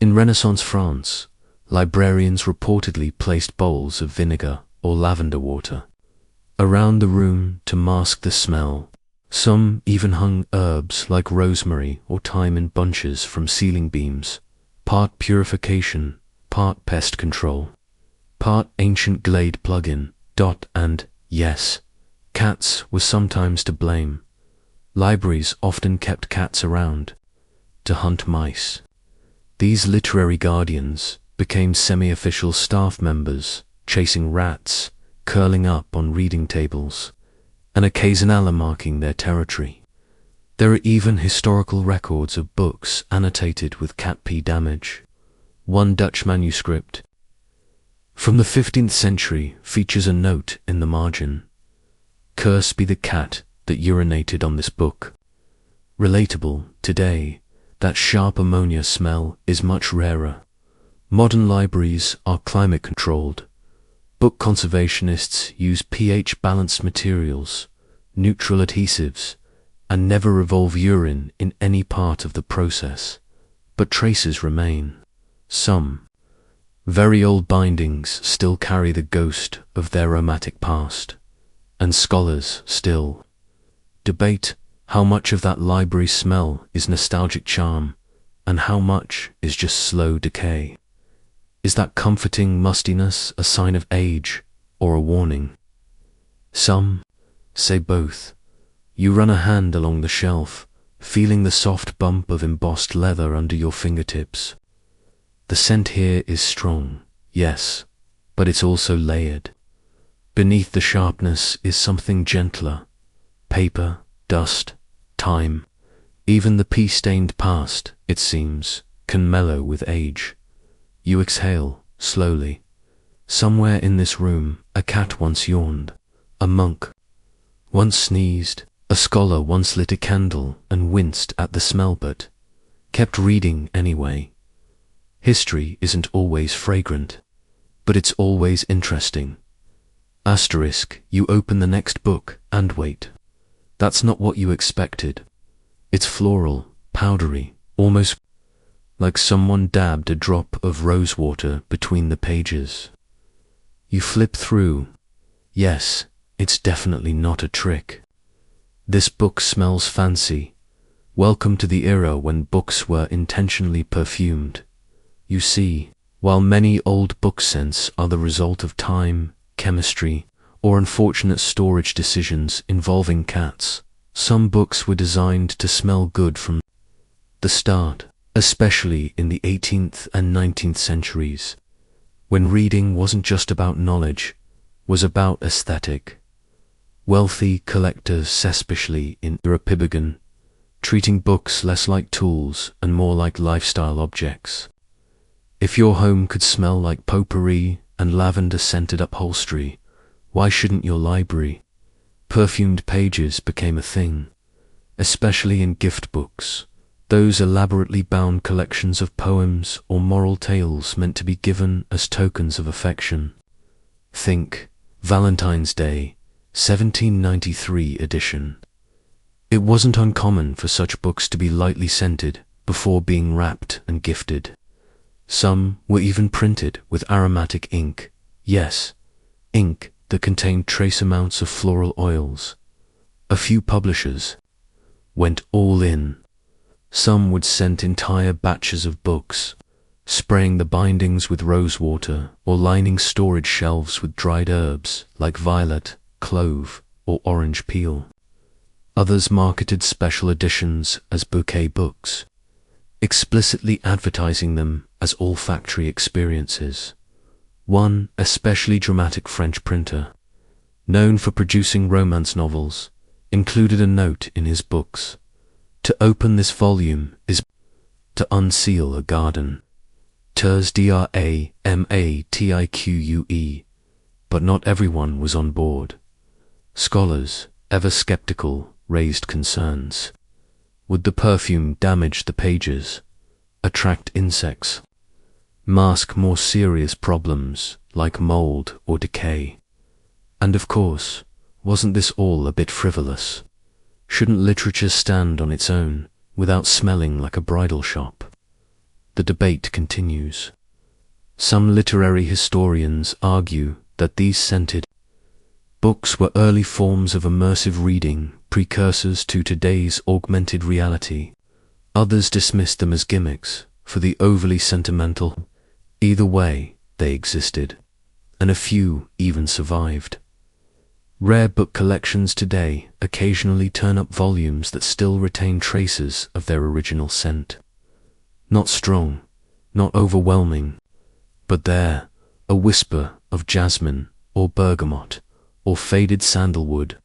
In Renaissance France, librarians reportedly placed bowls of vinegar or lavender water around the room to mask the smell. Some even hung herbs like rosemary or thyme in bunches from ceiling beams, part purification, part pest control, part ancient Glade plug-in. And, yes, cats were sometimes to blame. Libraries often kept cats around to hunt mice. These literary guardians became semi-official staff members, chasing rats, curling up on reading tables, and occasionally marking their territory. There are even historical records of books annotated with cat pee damage. One Dutch manuscript from the 15th century features a note in the margin: "Curse be the cat that urinated on this book." Relatable today, that sharp ammonia smell is much rarer. Modern libraries are climate controlled. Book conservationists use pH-balanced materials, neutral adhesives, and never revolve urine in any part of the process. But traces remain. Some very old bindings still carry the ghost of their aromatic past, and scholars still debate how much of that library smell is nostalgic charm and how much is just slow decay. Is that comforting mustiness a sign of age or a warning? Some say both. You run a hand along the shelf, feeling the soft bump of embossed leather under your fingertips. The scent here is strong, yes, but it's also layered. Beneath the sharpness is something gentler: paper, dust, time. Even the pea-stained past, it seems, can mellow with age. You exhale, slowly. Somewhere in this room, a cat once yawned, a monk once sneezed, a scholar once lit a candle and winced at the smell but kept reading anyway. History isn't always fragrant, but it's always interesting. Asterisk, you open the next book and wait. That's not what you expected. It's floral, powdery, almost like someone dabbed a drop of rose water between the pages. You flip through. Yes, it's definitely not a trick. This book smells fancy. Welcome to the era when books were intentionally perfumed. You see, while many old book scents are the result of time, chemistry, or unfortunate storage decisions involving cats, some books were designed to smell good from the start, especially in the 18th and 19th centuries, when reading wasn't just about knowledge, was about aesthetic. Wealthy collectors, especially in Europe, began treating books less like tools and more like lifestyle objects. If your home could smell like potpourri and lavender-scented upholstery, why shouldn't your library? Perfumed pages became a thing, especially in gift books, those elaborately bound collections of poems or moral tales meant to be given as tokens of affection. Think Valentine's Day, 1793 edition. It wasn't uncommon for such books to be lightly scented before being wrapped and gifted. Some were even printed with aromatic ink. Yes, ink that contained trace amounts of floral oils. A few publishers went all in. Some would scent entire batches of books, spraying the bindings with rose water or lining storage shelves with dried herbs like violet, clove, or orange peel. Others marketed special editions as bouquet books, explicitly advertising them as olfactory experiences. One especially dramatic French printer, known for producing romance novels, included a note in his books: "To open this volume is to unseal a garden. Ters dramatique." But not everyone was on board. Scholars, ever skeptical, raised concerns. Would the perfume damage the pages, attract insects, mask more serious problems like mold or decay? And of course, wasn't this all a bit frivolous? Shouldn't literature stand on its own without smelling like a bridal shop? The debate continues. Some literary historians argue that these scented books were early forms of immersive reading, precursors to today's augmented reality. Others dismissed them as gimmicks for the overly sentimental. Either way, they existed, and a few even survived. Rare book collections today occasionally turn up volumes that still retain traces of their original scent. Not strong, not overwhelming, but there, a whisper of jasmine or bergamot or faded sandalwood,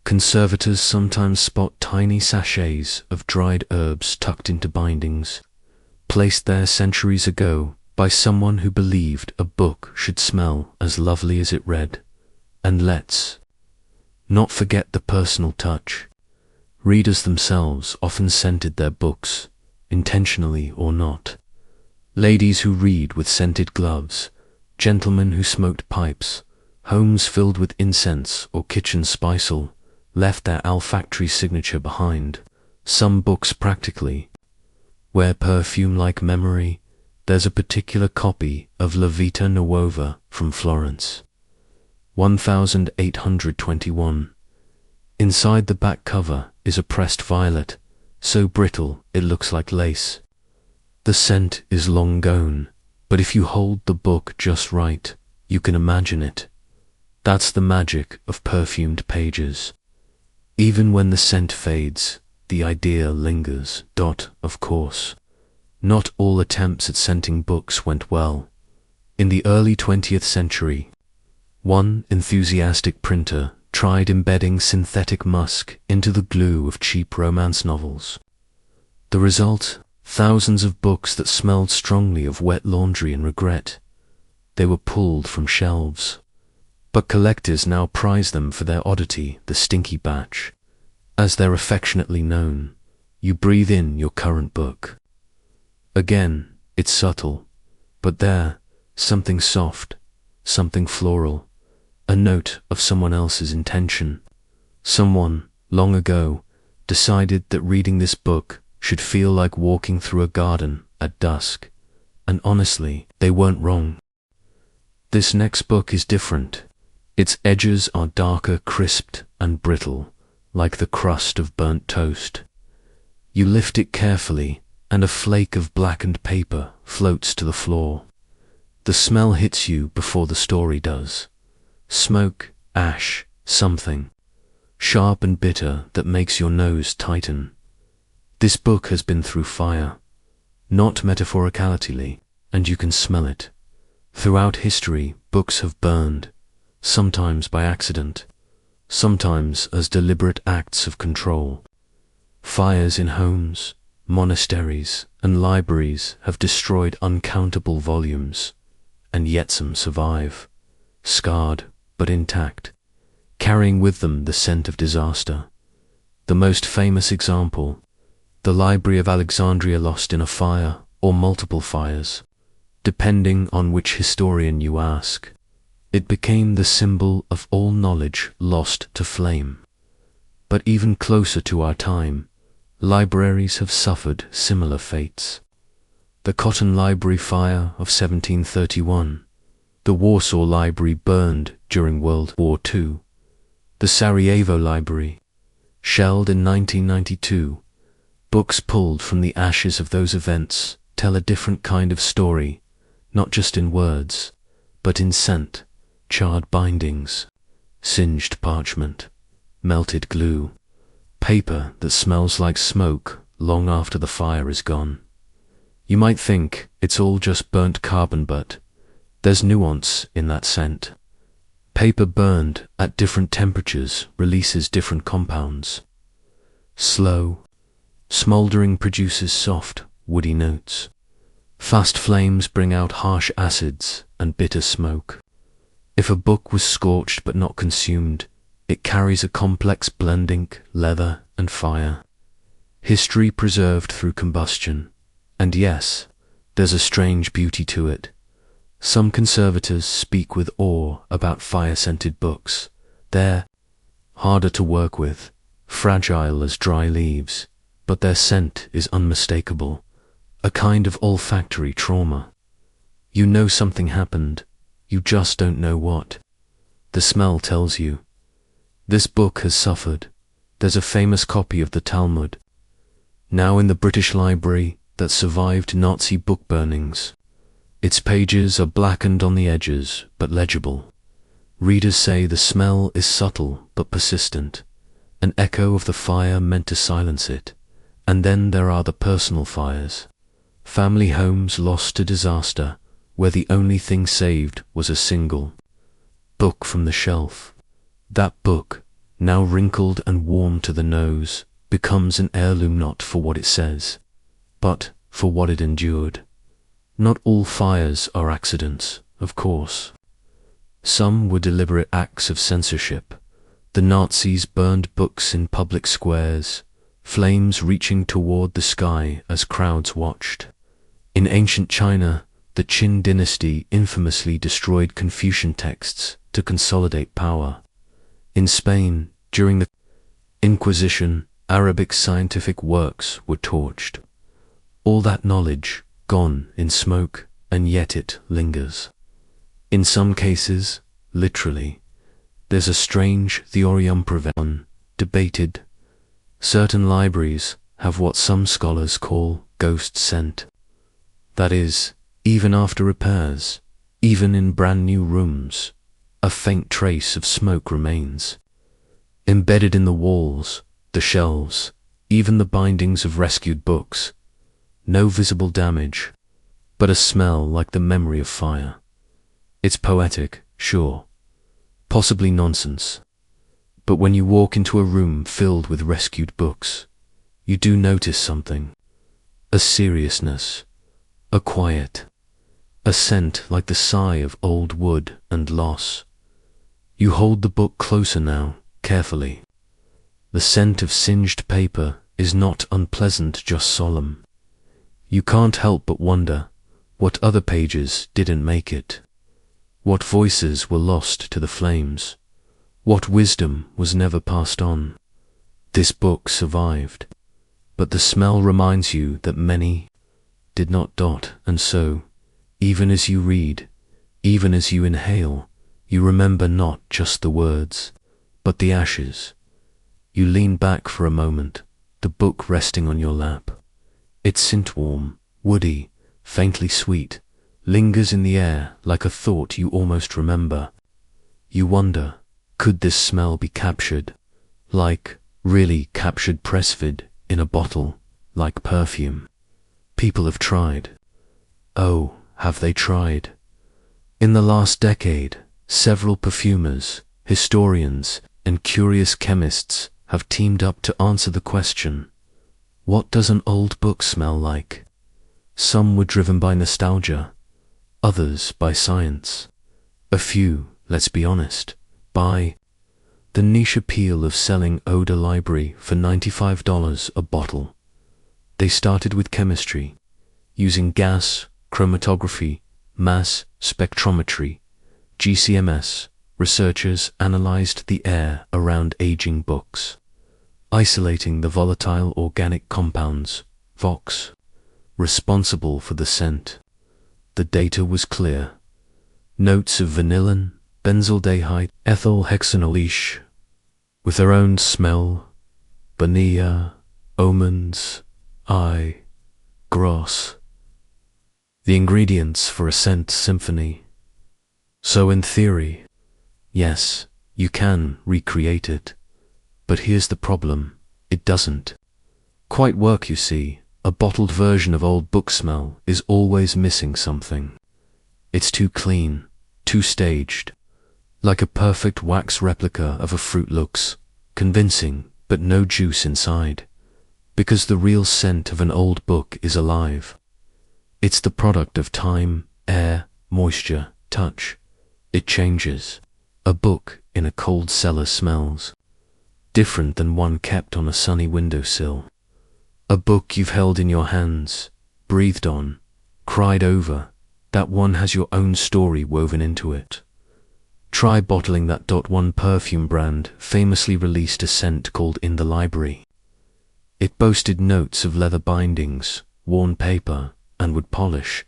Conservators sometimes spot tiny sachets of dried herbs tucked into bindings, placed there centuries ago by someone who believed a book should smell as lovely as it read. And let's not forget the personal touch. Readers themselves often scented their books, intentionally or not. Ladies who read with scented gloves, gentlemen who smoked pipes, homes filled with incense or kitchen spiceal left their olfactory signature behind, some books practically. Where perfume-like memory, there's a particular copy of La Vita Nuova from Florence, 1821. Inside the back cover is a pressed violet, so brittle it looks like lace. The scent is long gone, but if you hold the book just right, you can imagine it. That's the magic of perfumed pages. Even when the scent fades, the idea lingers. Of course, not all attempts at scenting books went well. In the early 20th century, one enthusiastic printer tried embedding synthetic musk into the glue of cheap romance novels. The result? Thousands of books that smelled strongly of wet laundry and regret. They were pulled from shelves. But collectors now prize them for their oddity, the stinky batch. As they're affectionately known, you breathe in your current book. Again, it's subtle, but there, something soft, something floral, a note of someone else's intention. Someone, long ago, decided that reading this book should feel like walking through a garden at dusk, and honestly, they weren't wrong. This next book is different. Its edges are darker, crisped, and brittle, like the crust of burnt toast. You lift it carefully, and a flake of blackened paper floats to the floor. The smell hits you before the story does. Smoke, ash, something sharp and bitter that makes your nose tighten. This book has been through fire, not metaphorically, and you can smell it. Throughout history, books have burned, sometimes by accident, sometimes as deliberate acts of control. Fires in homes, monasteries, and libraries have destroyed uncountable volumes, and yet some survive, scarred but intact, carrying with them the scent of disaster. The most famous example, the Library of Alexandria lost in a fire or multiple fires, depending on which historian you ask. It became the symbol of all knowledge lost to flame. But even closer to our time, libraries have suffered similar fates. The Cotton Library fire of 1731, the Warsaw Library burned during World War II, the Sarajevo Library, shelled in 1992. Books pulled from the ashes of those events tell a different kind of story, not just in words, but in scent, charred bindings, singed parchment, melted glue, paper that smells like smoke long after the fire is gone. You might think it's all just burnt carbon, but there's nuance in that scent. Paper burned at different temperatures releases different compounds. Slow, smoldering produces soft, woody notes. Fast flames bring out harsh acids and bitter smoke. If a book was scorched but not consumed, it carries a complex blending, leather, and fire. History preserved through combustion. And yes, there's a strange beauty to it. Some conservators speak with awe about fire-scented books. They're harder to work with, fragile as dry leaves, but their scent is unmistakable, a kind of olfactory trauma. You know something happened, you just don't know what. The smell tells you. This book has suffered. There's a famous copy of the Talmud, now in the British Library, that survived Nazi book burnings. Its pages are blackened on the edges, but legible. Readers say the smell is subtle but persistent, an echo of the fire meant to silence it. And then there are the personal fires. Family homes lost to disaster, where the only thing saved was a single book from the shelf. That book, now wrinkled and warm to the nose, becomes an heirloom not for what it says, but for what it endured. Not all fires are accidents, of course. Some were deliberate acts of censorship. The Nazis burned books in public squares, flames reaching toward the sky as crowds watched. In ancient China, the Qin dynasty infamously destroyed Confucian texts to consolidate power. In Spain, during the Inquisition, Arabic scientific works were torched. All that knowledge gone in smoke, and yet it lingers. In some cases, literally, there's a strange theorium prevalent, debated. Certain libraries have what some scholars call ghost scent. That is, even after repairs, even in brand new rooms, a faint trace of smoke remains. Embedded in the walls, the shelves, even the bindings of rescued books. No visible damage, but a smell like the memory of fire. It's poetic, sure, possibly nonsense. But when you walk into a room filled with rescued books, you do notice something. A seriousness, a quiet, a scent like the sigh of old wood and loss. You hold the book closer now, carefully. The scent of singed paper is not unpleasant, just solemn. You can't help but wonder what other pages didn't make it. What voices were lost to the flames. What wisdom was never passed on. This book survived, but the smell reminds you that many did not. And so, even as you read, even as you inhale, you remember not just the words, but the ashes. You lean back for a moment, the book resting on your lap. Its scent, warm, woody, faintly sweet, lingers in the air like a thought you almost remember. You wonder, could this smell be captured? Like, really captured pressvid in a bottle, like perfume. People have tried. Oh, have they tried? In the last decade, several perfumers, historians, and curious chemists have teamed up to answer the question, what does an old book smell like? Some were driven by nostalgia, others by science. A few, let's be honest, by the niche appeal of selling odor library for $95 a bottle. They started with chemistry, using gas, chromatography, mass spectrometry, GCMS. Researchers analyzed the air around aging books, isolating the volatile organic compounds, VOX, responsible for the scent. The data was clear. Notes of vanillin, benzaldehyde, ethyl hexanoleish, with their own smell, vanilla, almonds, grass. The ingredients for a scent symphony. So in theory, yes, you can recreate it. But here's the problem, it doesn't quite work, you see. A bottled version of old book smell is always missing something. It's too clean, too staged. Like a perfect wax replica of a fruit looks, convincing, but no juice inside. Because the real scent of an old book is alive. It's the product of time, air, moisture, touch. It changes. A book in a cold cellar smells different than one kept on a sunny windowsill. A book you've held in your hands, breathed on, cried over, that one has your own story woven into it. Try bottling that. One perfume brand famously released a scent called In the Library. It boasted notes of leather bindings, worn paper, and wood polish.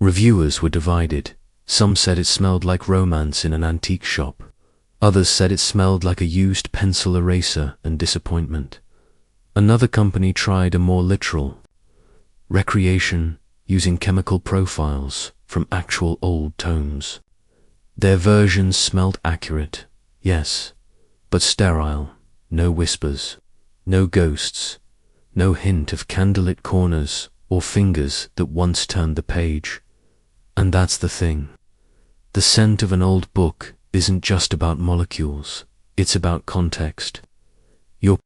Reviewers were divided. Some said it smelled like romance in an antique shop. Others said it smelled like a used pencil eraser and disappointment. Another company tried a more literal recreation, using chemical profiles from actual old tomes. Their versions smelled accurate, yes, but sterile. No whispers, no ghosts, no hint of candlelit corners or fingers that once turned the page. And that's the thing. The scent of an old book isn't just about molecules. It's about context. You're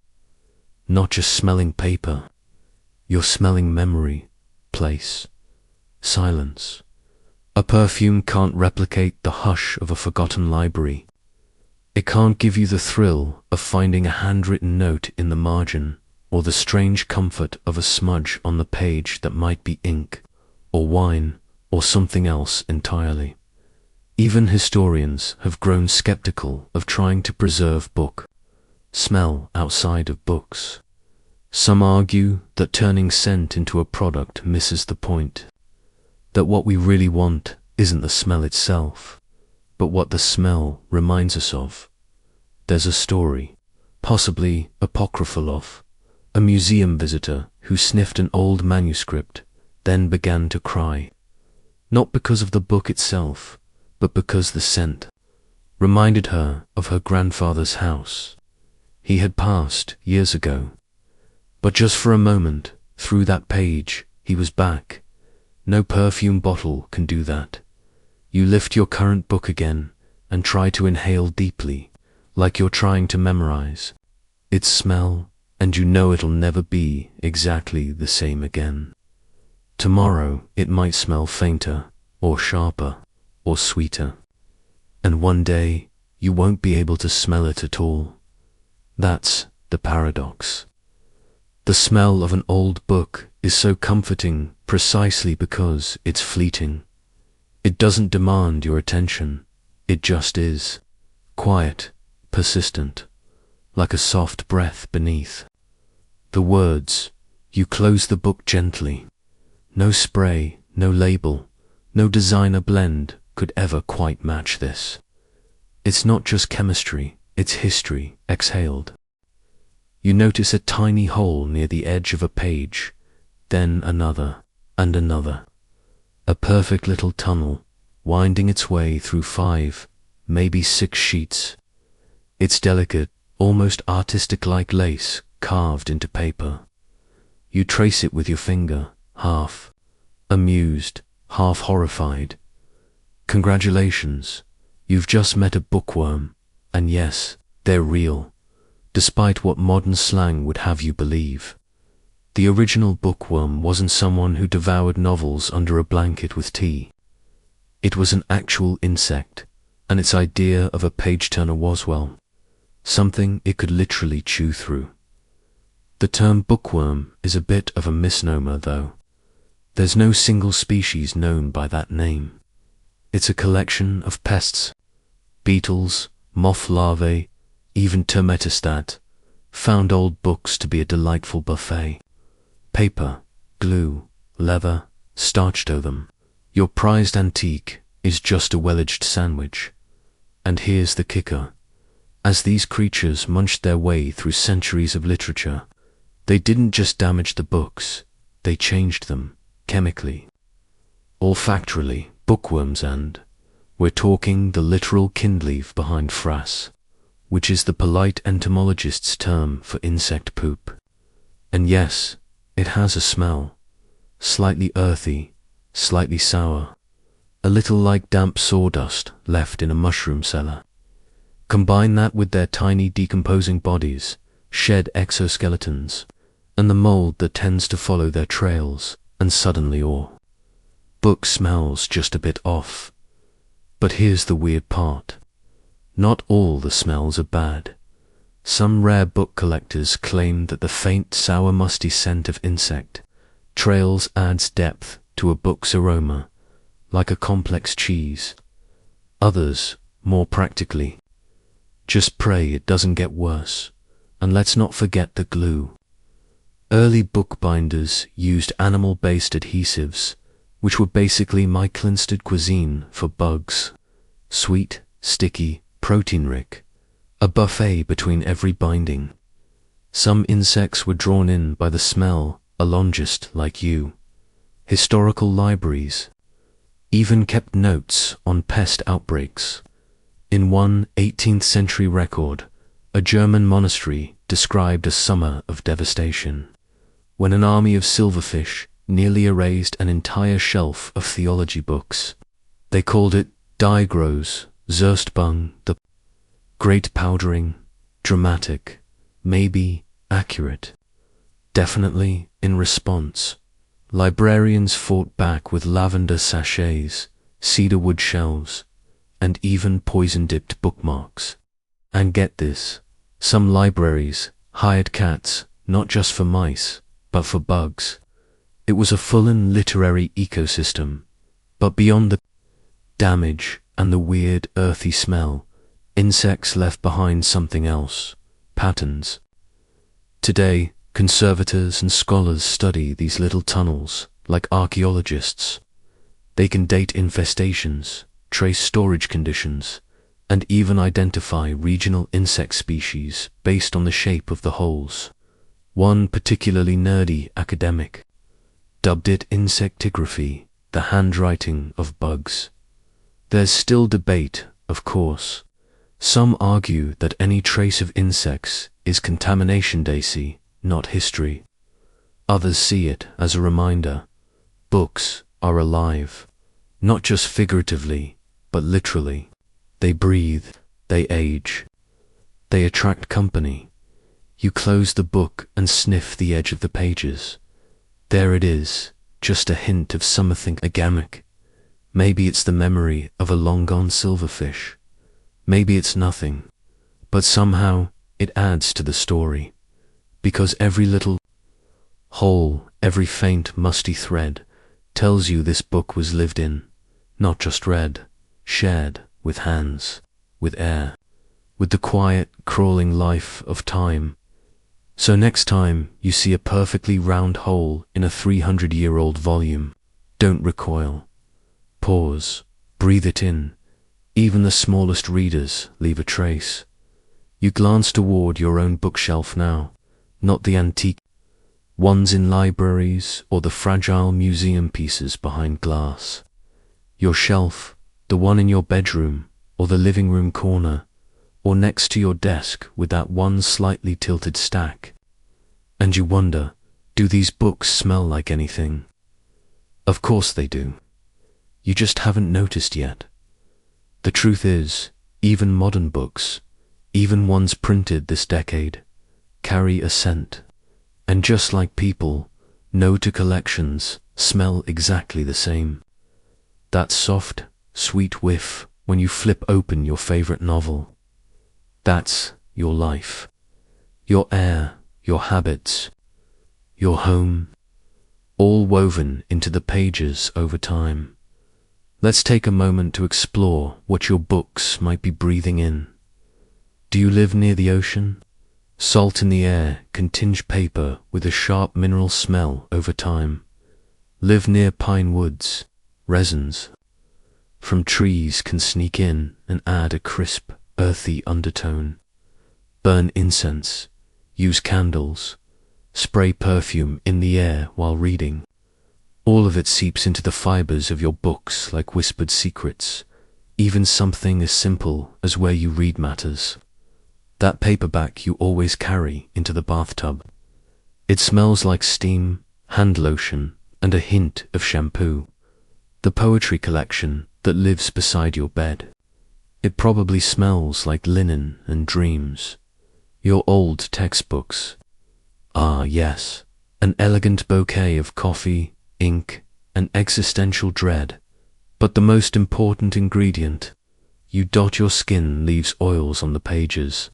not just smelling paper. You're smelling memory, place, silence. A perfume can't replicate the hush of a forgotten library. It can't give you the thrill of finding a handwritten note in the margin, or the strange comfort of a smudge on the page that might be ink, or wine, or something else entirely. Even historians have grown skeptical of trying to preserve smell outside of books. Some argue that turning scent into a product misses the point, that what we really want isn't the smell itself, but what the smell reminds us of. There's a story, possibly apocryphal, of a museum visitor who sniffed an old manuscript, then began to cry, not because of the book itself, but because the scent reminded her of her grandfather's house. He had passed years ago, but just for a moment, through that page, he was back. No perfume bottle can do that. You lift your current book again and try to inhale deeply, like you're trying to memorize its smell, and you know it'll never be exactly the same again. Tomorrow it might smell fainter, or sharper, or sweeter, and one day you won't be able to smell it at all. That's the paradox. The smell of an old book is so comforting precisely because it's fleeting. It doesn't demand your attention. It just is. Quiet, persistent, like a soft breath beneath. The words, you close the book gently. No spray, no label, no designer blend could ever quite match this. It's not just chemistry, it's history exhaled. You notice a tiny hole near the edge of a page, then another and another. A perfect little tunnel, winding its way through 5, maybe 6 sheets. It's delicate, almost artistic-like lace carved into paper. You trace it with your finger, half amused, half horrified. Congratulations, you've just met a bookworm, and yes, they're real, despite what modern slang would have you believe. The original bookworm wasn't someone who devoured novels under a blanket with tea. It was an actual insect, and its idea of a page-turner was, well, something it could literally chew through. The term bookworm is a bit of a misnomer, though. There's no single species known by that name. It's a collection of pests, beetles, moth larvae, even termetastat, found old books to be a delightful buffet. Paper, glue, leather, starch to them. Your prized antique is just a well-aged sandwich. And here's the kicker. As these creatures munched their way through centuries of literature, they didn't just damage the books, they changed them, chemically, olfactorily, bookworms, and we're talking the literal kindleaf behind frass, which is the polite entomologist's term for insect poop. And yes, it has a smell, slightly earthy, slightly sour, a little like damp sawdust left in a mushroom cellar. Combine that with their tiny decomposing bodies, shed exoskeletons, and the mold that tends to follow their trails, and suddenly book smells just a bit off. But here's the weird part. Not all the smells are bad. Some rare book collectors claim that the faint, sour, musty scent of insect trails adds depth to a book's aroma, like a complex cheese. Others, more practically, just pray it doesn't get worse. And let's not forget the glue. Early bookbinders used animal-based adhesives, which were basically Michelin-starred cuisine for bugs. Sweet, sticky, protein-rich, a buffet between every binding. Some insects were drawn in by the smell, a longist like you. Historical libraries even kept notes on pest outbreaks. In one 18th century record, a German monastery described a summer of devastation, when an army of silverfish nearly erased an entire shelf of theology books. They called it Die Groß Zerstbung, the Great Powdering, dramatic, maybe accurate. Definitely in response. Librarians fought back with lavender sachets, cedarwood shelves, and even poison-dipped bookmarks. And get this, some libraries hired cats not just for mice, but for bugs. It was a full-on literary ecosystem. But beyond the damage and the weird earthy smell, insects left behind something else: patterns. Today, conservators and scholars study these little tunnels like archaeologists. They can date infestations, trace storage conditions, and even identify regional insect species based on the shape of the holes. One particularly nerdy academic dubbed it insectigraphy, the handwriting of bugs. There's still debate, of course. Some argue that any trace of insects is contamination daisy, not history. Others see it as a reminder. Books are alive, not just figuratively, but literally. They breathe, they age, they attract company. You close the book and sniff the edge of the pages. There it is, just a hint of something agamic. Maybe it's the memory of a long-gone silverfish. Maybe it's nothing, but somehow it adds to the story. Because every little hole, every faint, musty thread tells you this book was lived in, not just read, shared with hands, with air, with the quiet, crawling life of time. So next time you see a perfectly round hole in a 300-year-old volume, don't recoil. Pause, breathe it in. Even the smallest readers leave a trace. You glance toward your own bookshelf now, not the antique ones in libraries or the fragile museum pieces behind glass. Your shelf, the one in your bedroom or the living room corner, or next to your desk with that one slightly tilted stack. And you wonder, do these books smell like anything? Of course they do. You just haven't noticed yet. The truth is, even modern books, even ones printed this decade, carry a scent. And just like people, no two collections smell exactly the same. That soft, sweet whiff when you flip open your favorite novel. That's your life, your air, your habits, your home, all woven into the pages over time. Let's take a moment to explore what your books might be breathing in. Do you live near the ocean? Salt in the air can tinge paper with a sharp mineral smell over time. Live near pine woods, resins from trees can sneak in and add a crisp, earthy undertone. Burn incense, use candles, spray perfume in the air while reading. All of it seeps into the fibers of your books like whispered secrets. Even something as simple as where you read matters. That paperback you always carry into the bathtub. It smells like steam, hand lotion, and a hint of shampoo. The poetry collection that lives beside your bed. It probably smells like linen and dreams. Your old textbooks. Ah, yes, an elegant bouquet of coffee, ink, and existential dread. But the most important ingredient, you dot your skin leaves oils on the pages.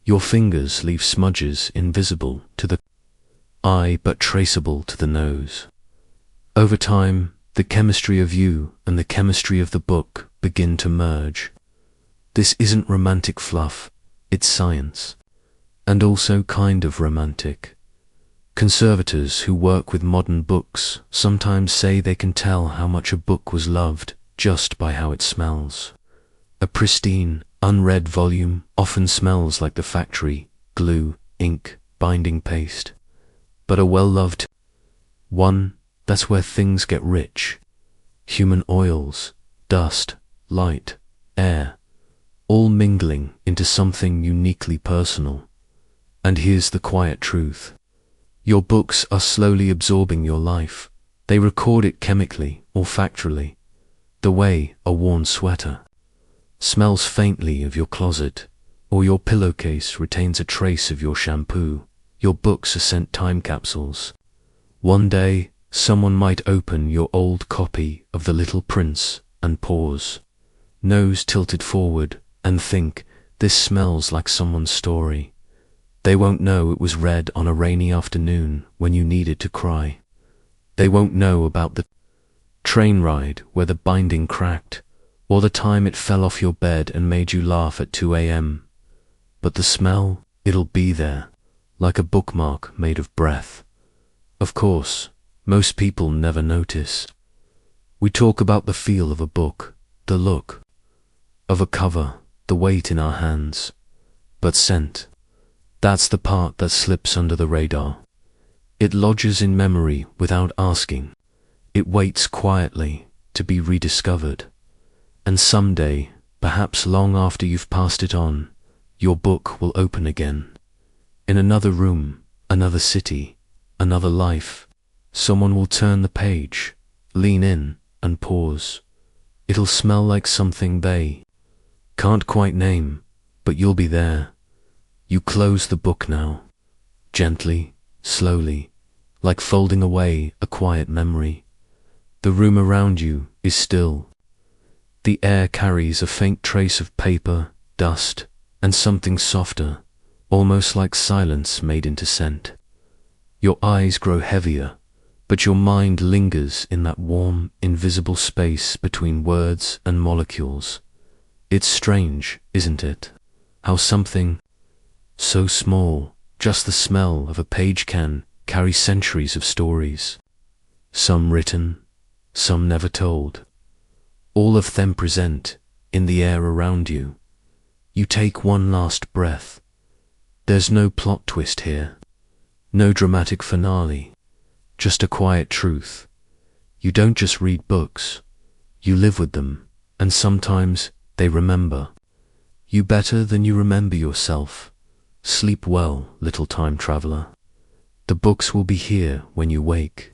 Your fingers leave smudges invisible to the eye but traceable to the nose. Over time, the chemistry of you and the chemistry of the book begin to merge. This isn't romantic fluff, it's science. And also kind of romantic. Conservators who work with modern books sometimes say they can tell how much a book was loved just by how it smells. A pristine, unread volume often smells like the factory, glue, ink, binding paste. But a well-loved one, that's where things get rich. Human oils, dust, light, air, all mingling into something uniquely personal. And here's the quiet truth. Your books are slowly absorbing your life. They record it chemically, olfactorily, the way a worn sweater smells faintly of your closet, or your pillowcase retains a trace of your shampoo. Your books are sent time capsules. One day, someone might open your old copy of The Little Prince and pause, nose tilted forward, and think, this smells like someone's story. They won't know it was read on a rainy afternoon when you needed to cry. They won't know about the train ride where the binding cracked, or the time it fell off your bed and made you laugh at 2 a.m. But the smell, it'll be there, like a bookmark made of breath. Of course, most people never notice. We talk about the feel of a book, the look of a cover, the weight in our hands. But scent, that's the part that slips under the radar. It lodges in memory without asking. It waits quietly to be rediscovered. And someday, perhaps long after you've passed it on, your book will open again. In another room, another city, another life, someone will turn the page, lean in, and pause. It'll smell like something they can't quite name, but you'll be there. You close the book now, gently, slowly, like folding away a quiet memory. The room around you is still. The air carries a faint trace of paper, dust, and something softer, almost like silence made into scent. Your eyes grow heavier, but your mind lingers in that warm, invisible space between words and molecules. It's strange, isn't it? How something so small, just the smell of a page, can carry centuries of stories. Some written, some never told. All of them present in the air around you. You take one last breath. There's no plot twist here, no dramatic finale, just a quiet truth. You don't just read books, you live with them, and sometimes they remember you better than you remember yourself. Sleep well, little time traveler. The books will be here when you wake.